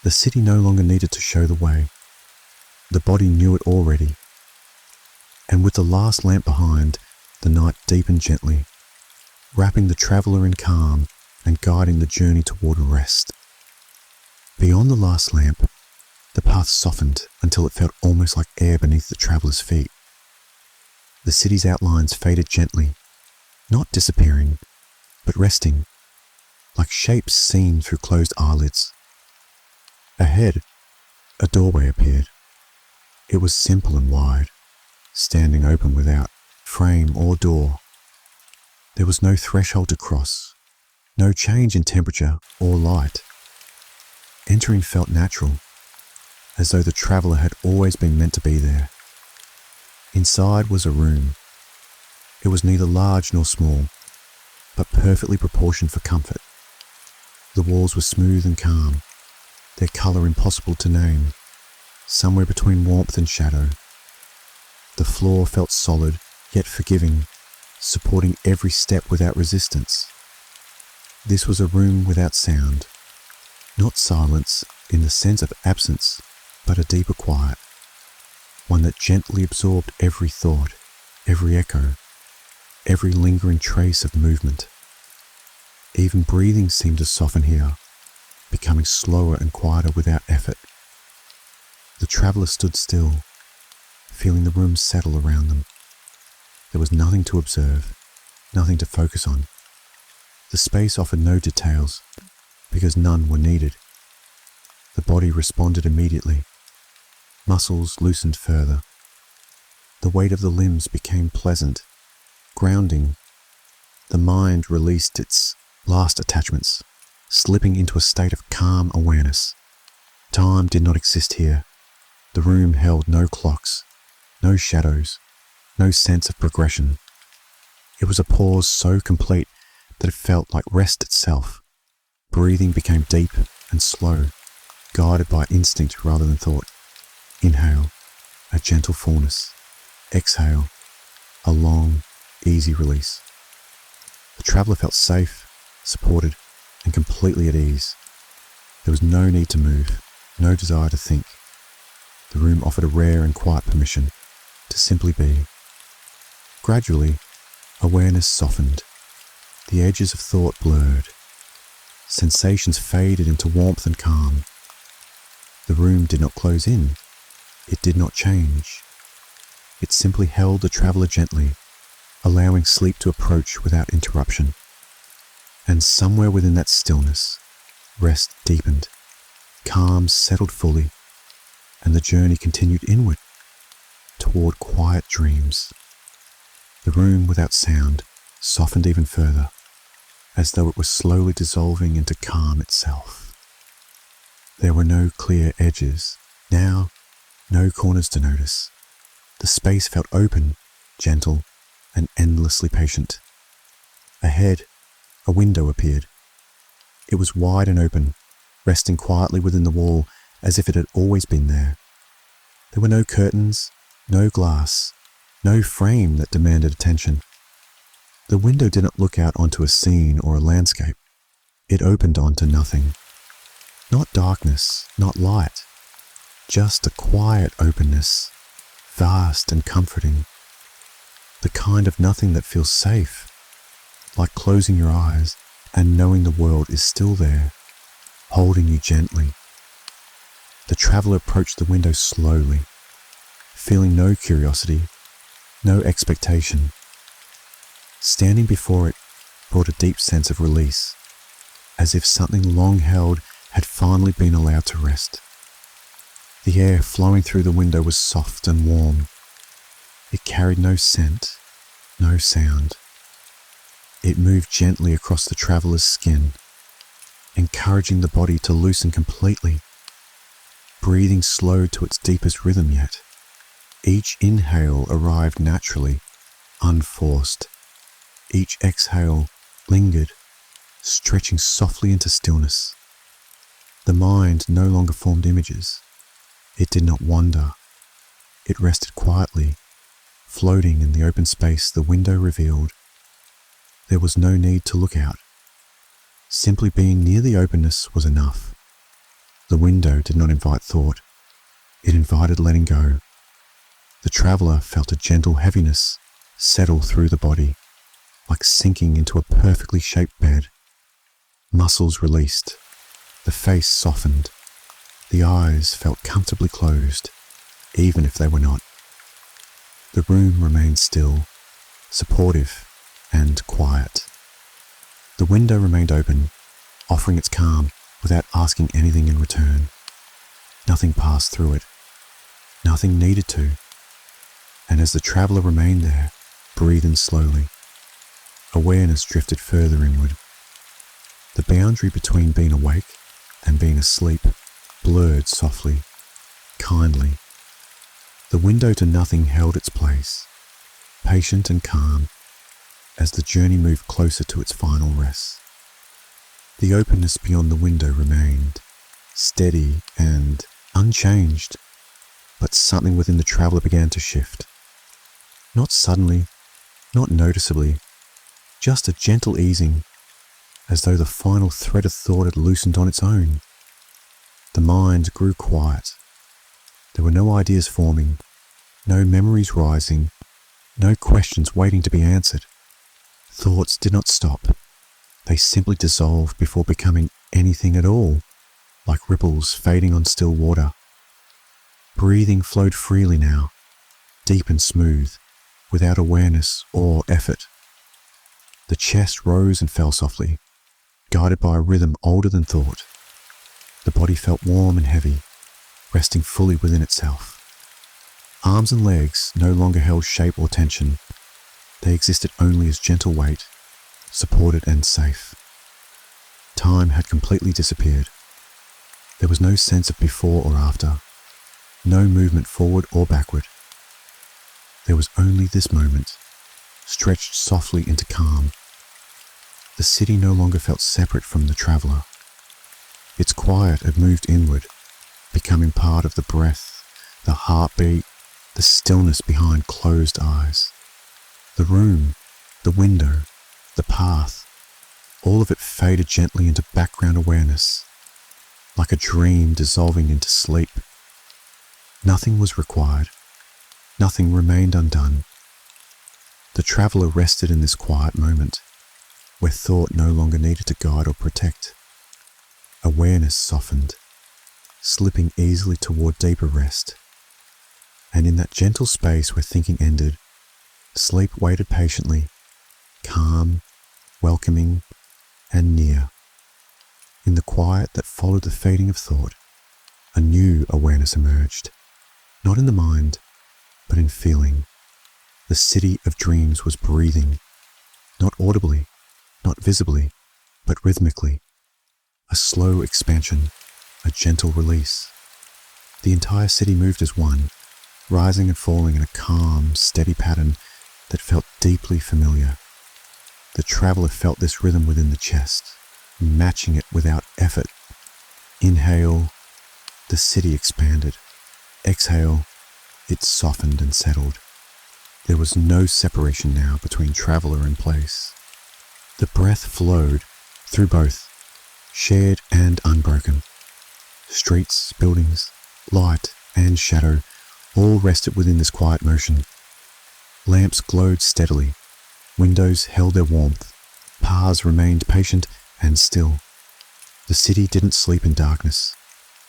A: The city no longer needed to show the way. The body knew it already. And with the last lamp behind, the night deepened gently, wrapping the traveller in calm and guiding the journey toward rest. Beyond the last lamp, the path softened until it felt almost like air beneath the traveller's feet. The city's outlines faded gently, not disappearing, but resting, like shapes seen through closed eyelids. Ahead, a doorway appeared. It was simple and wide, standing open without frame or door. There was no threshold to cross, no change in temperature or light. Entering felt natural, as though the traveller had always been meant to be there. Inside was a room. It was neither large nor small, but perfectly proportioned for comfort. The walls were smooth and calm, their colour impossible to name, somewhere between warmth and shadow. The floor felt solid, yet forgiving, supporting every step without resistance. This was a room without sound, not silence in the sense of absence, but a deeper quiet, one that gently absorbed every thought, every echo, every lingering trace of movement. Even breathing seemed to soften here, becoming slower and quieter without effort. The traveller stood still, feeling the room settle around them. There was nothing to observe, nothing to focus on. The space offered no details, because none were needed. The body responded immediately. Muscles loosened further. The weight of the limbs became pleasant, grounding. The mind released its last attachments, slipping into a state of calm awareness. Time did not exist here. The room held no clocks, no shadows, no sense of progression. It was a pause so complete that it felt like rest itself. Breathing became deep and slow, guided by instinct rather than thought. Inhale, a gentle fullness. Exhale, a long, easy release. The traveller felt safe, supported, and completely at ease. There was no need to move, no desire to think. The room offered a rare and quiet permission to simply be. Gradually, awareness softened. The edges of thought blurred. Sensations faded into warmth and calm. The room did not close in. It did not change. It simply held the traveller gently, allowing sleep to approach without interruption. And somewhere within that stillness, rest deepened, calm settled fully, and the journey continued inward, toward quiet dreams. The room without sound softened even further, as though it was slowly dissolving into calm itself. There were no clear edges, now no corners to notice. The space felt open, gentle, and endlessly patient. Ahead, a window appeared. It was wide and open, resting quietly within the wall as if it had always been there. There were no curtains, no glass, no frame that demanded attention. The window didn't look out onto a scene or a landscape. It opened onto nothing. Not darkness, not light, just a quiet openness, vast and comforting. The kind of nothing that feels safe, like closing your eyes and knowing the world is still there, holding you gently. The traveller approached the window slowly, feeling no curiosity, no expectation. Standing before it brought a deep sense of release, as if something long held had finally been allowed to rest. The air flowing through the window was soft and warm. It carried no scent, no sound. It moved gently across the traveller's skin, encouraging the body to loosen completely. breathing slowed to its deepest rhythm yet. Each inhale arrived naturally, unforced. Each exhale lingered, stretching softly into stillness. The mind no longer formed images. It did not wander. It rested quietly, floating in the open space the window revealed. There was no need to look out. Simply being near the openness was enough. The window did not invite thought. It invited letting go. The traveller felt a gentle heaviness settle through the body, like sinking into a perfectly shaped bed. Muscles released. The face softened. The eyes felt comfortably closed, even if they were not. The room remained still, supportive, and quiet. The window remained open, offering its calm without asking anything in return. Nothing passed through it. Nothing needed to. And as the traveller remained there, breathing slowly, awareness drifted further inward. The boundary between being awake and being asleep blurred softly, kindly. The window to nothing held its place, patient and calm, as the journey moved closer to its final rest. The openness beyond the window remained, steady and unchanged, but something within the traveller began to shift. Not suddenly, not noticeably, just a gentle easing, as though the final thread of thought had loosened on its own. The mind grew quiet. There were no ideas forming, no memories rising, no questions waiting to be answered. Thoughts did not stop. They simply dissolved before becoming anything at all, like ripples fading on still water. Breathing flowed freely now, deep and smooth, without awareness or effort. The chest rose and fell softly, guided by a rhythm older than thought. The body felt warm and heavy, resting fully within itself. Arms and legs no longer held shape or tension. They existed only as gentle weight, supported and safe. Time had completely disappeared. There was no sense of before or after, no movement forward or backward. There was only this moment, stretched softly into calm. The city no longer felt separate from the traveller. Its quiet had moved inward, becoming part of the breath, the heartbeat, the stillness behind closed eyes. The room, the window, the path, all of it faded gently into background awareness, like a dream dissolving into sleep. Nothing was required. Nothing remained undone. The traveller rested in this quiet moment, where thought no longer needed to guide or protect. Awareness softened, slipping easily toward deeper rest. And in that gentle space where thinking ended, sleep waited patiently, calm, welcoming, and near. In the quiet that followed the fading of thought, a new awareness emerged, not in the mind, but in feeling. The city of dreams was breathing, not audibly, not visibly, but rhythmically. A slow expansion, a gentle release. The entire city moved as one, rising and falling in a calm, steady pattern that felt deeply familiar. The traveller felt this rhythm within the chest, matching it without effort. Inhale, the city expanded. Exhale, it softened and settled. There was no separation now between traveller and place. The breath flowed through both, shared and unbroken. Streets, buildings, light and shadow all rested within this quiet motion. Lamps glowed steadily, windows held their warmth, paths remained patient and still. The city didn't sleep in darkness.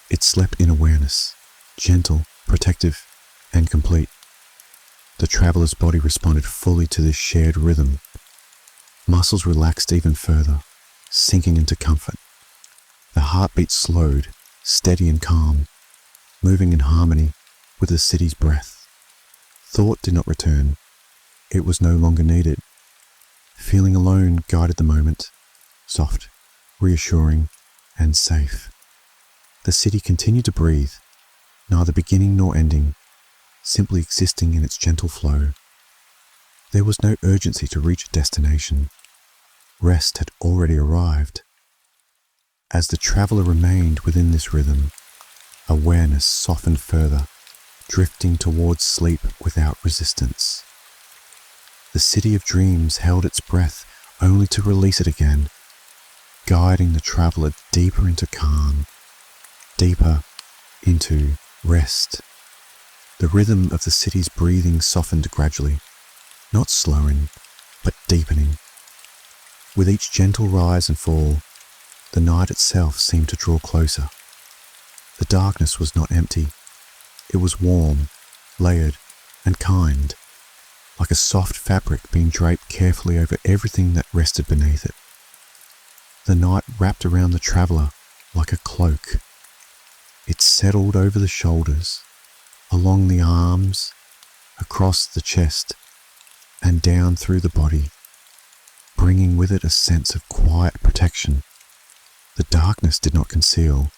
A: It slept in awareness, gentle, protective, and complete. The traveller's body responded fully to this shared rhythm. Muscles relaxed even further, sinking into comfort. The heartbeat slowed, steady and calm, moving in harmony with the city's breath. Thought did not return. It was no longer needed. Feeling alone guided the moment, soft, reassuring, and safe. The city continued to breathe, neither beginning nor ending, simply existing in its gentle flow. There was no urgency to reach a destination. Rest had already arrived. As the traveller remained within this rhythm, awareness softened further, drifting towards sleep without resistance. The city of dreams held its breath only to release it again, guiding the traveller deeper into calm, deeper into rest. The rhythm of the city's breathing softened gradually, not slowing, but deepening. With each gentle rise and fall, the night itself seemed to draw closer. The darkness was not empty. It was warm, layered, and kind, like a soft fabric being draped carefully over everything that rested beneath it. The night wrapped around the traveller like a cloak. It settled over the shoulders, along the arms, across the chest, and down through the body, bringing with it a sense of quiet protection. The darkness did not conceal,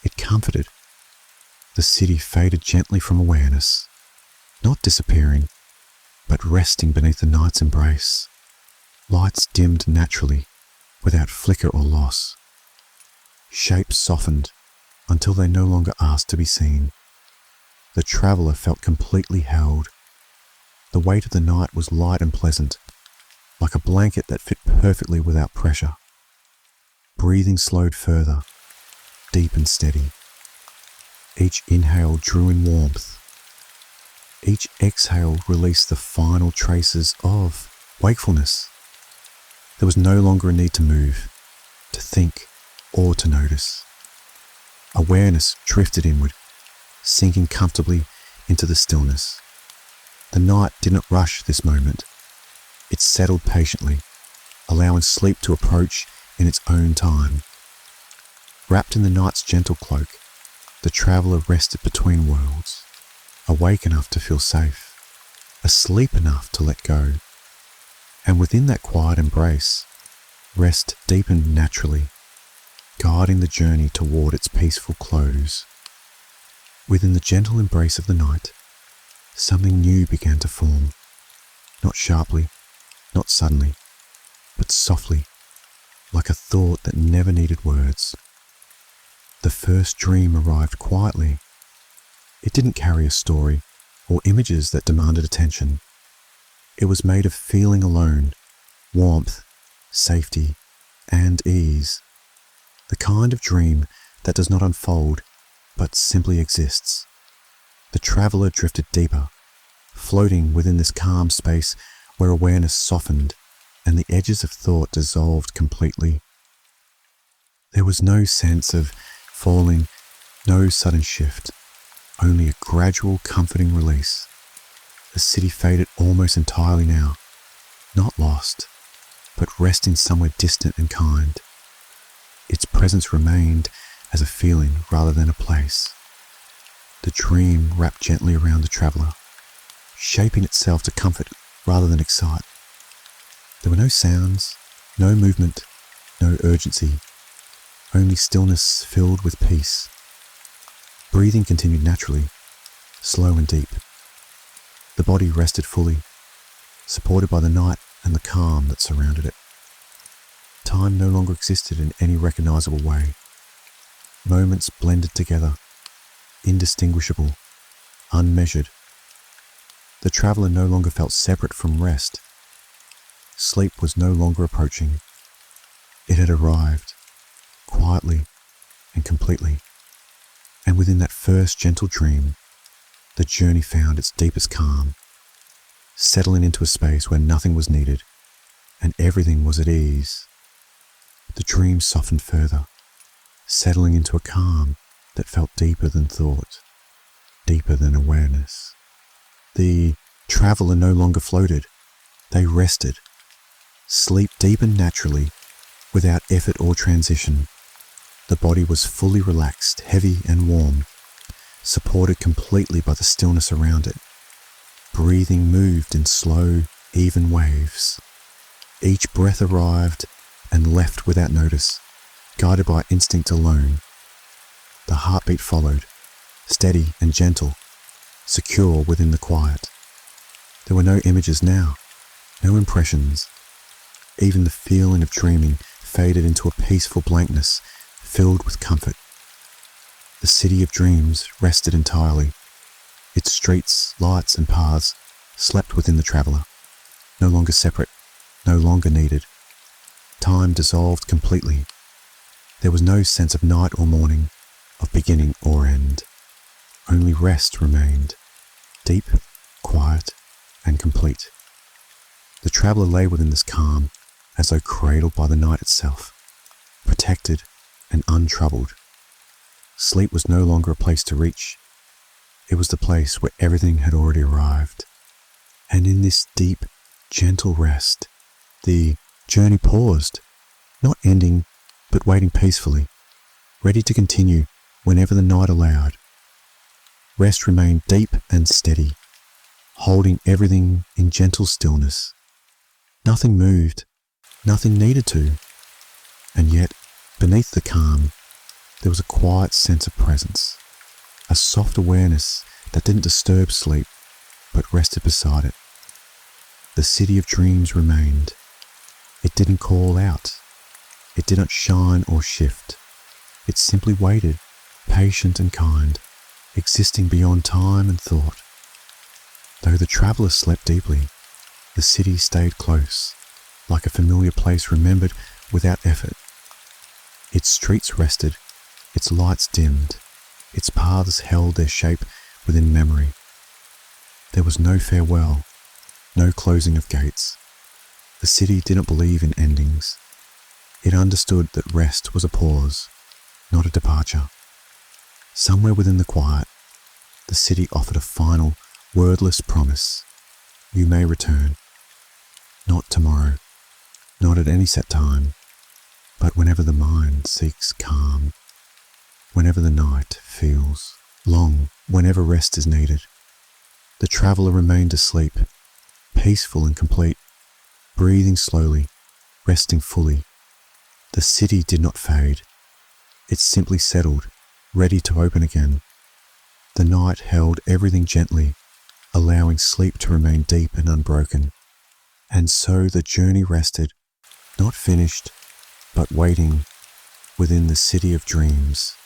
A: it comforted. The city faded gently from awareness, not disappearing, but resting beneath the night's embrace. Lights dimmed naturally, without flicker or loss. Shapes softened until they no longer asked to be seen. The traveller felt completely held. The weight of the night was light and pleasant, like a blanket that fit perfectly without pressure. Breathing slowed further, deep and steady. Each inhale drew in warmth. Each exhale released the final traces of wakefulness. There was no longer a need to move, to think, or to notice. Awareness drifted inward, sinking comfortably into the stillness. The night didn't rush this moment. It settled patiently, allowing sleep to approach in its own time. Wrapped in the night's gentle cloak, the traveller rested between worlds, awake enough to feel safe, asleep enough to let go. And within that quiet embrace, rest deepened naturally, guiding the journey toward its peaceful close. Within the gentle embrace of the night, something new began to form, not sharply, not suddenly, but softly, like a thought that never needed words. The first dream arrived quietly. It didn't carry a story or images that demanded attention. It was made of feeling alone, warmth, safety, and ease. The kind of dream that does not unfold, but simply exists. The traveller drifted deeper, floating within this calm space where awareness softened and the edges of thought dissolved completely. There was no sense of falling, no sudden shift, only a gradual, comforting release. The city faded almost entirely now, not lost, but resting somewhere distant and kind. Its presence remained as a feeling rather than a place. The dream wrapped gently around the traveller, shaping itself to comfort rather than excite. There were no sounds, no movement, no urgency, only stillness filled with peace. Breathing continued naturally, slow and deep. The body rested fully, supported by the night and the calm that surrounded it. Time no longer existed in any recognizable way. Moments blended together, indistinguishable, unmeasured. The traveller no longer felt separate from rest. Sleep was no longer approaching. It had arrived, quietly and completely. And within that first gentle dream, the journey found its deepest calm, settling into a space where nothing was needed and everything was at ease. The dream softened further, settling into a calm that felt deeper than thought, deeper than awareness. The traveller no longer floated. They rested. Sleep deepened naturally, without effort or transition. The body was fully relaxed, heavy and warm, supported completely by the stillness around it. Breathing moved in slow, even waves. Each breath arrived and left without notice, guided by instinct alone. The heartbeat followed, steady and gentle, secure within the quiet. There were no images now, no impressions. Even the feeling of dreaming faded into a peaceful blankness filled with comfort. The city of dreams rested entirely. Its streets, lights and paths slept within the traveller, no longer separate, no longer needed. Time dissolved completely. There was no sense of night or morning, of beginning or end. Only rest remained, deep, quiet, and complete. The traveller lay within this calm, as though cradled by the night itself, protected and untroubled. Sleep was no longer a place to reach. It was the place where everything had already arrived. And in this deep, gentle rest, the journey paused, not ending, but waiting peacefully, ready to continue whenever the night allowed. Rest remained deep and steady, holding everything in gentle stillness. Nothing moved, nothing needed to. And yet, beneath the calm, there was a quiet sense of presence, a soft awareness that didn't disturb sleep, but rested beside it. The city of dreams remained. It didn't call out. It did not shine or shift. It simply waited, patient and kind, existing beyond time and thought. Though the traveller slept deeply, the city stayed close, like a familiar place remembered without effort. Its streets rested, its lights dimmed, its paths held their shape within memory. There was no farewell, no closing of gates. The city didn't believe in endings. It understood that rest was a pause, not a departure. Somewhere within the quiet, the city offered a final, wordless promise. You may return. Not tomorrow, not at any set time, but whenever the mind seeks calm, whenever the night feels long, whenever rest is needed. The traveller remained asleep, peaceful and complete, breathing slowly, resting fully. The city did not fade. It simply settled, ready to open again. The night held everything gently, allowing sleep to remain deep and unbroken. And so the journey rested, not finished, but waiting within the city of dreams.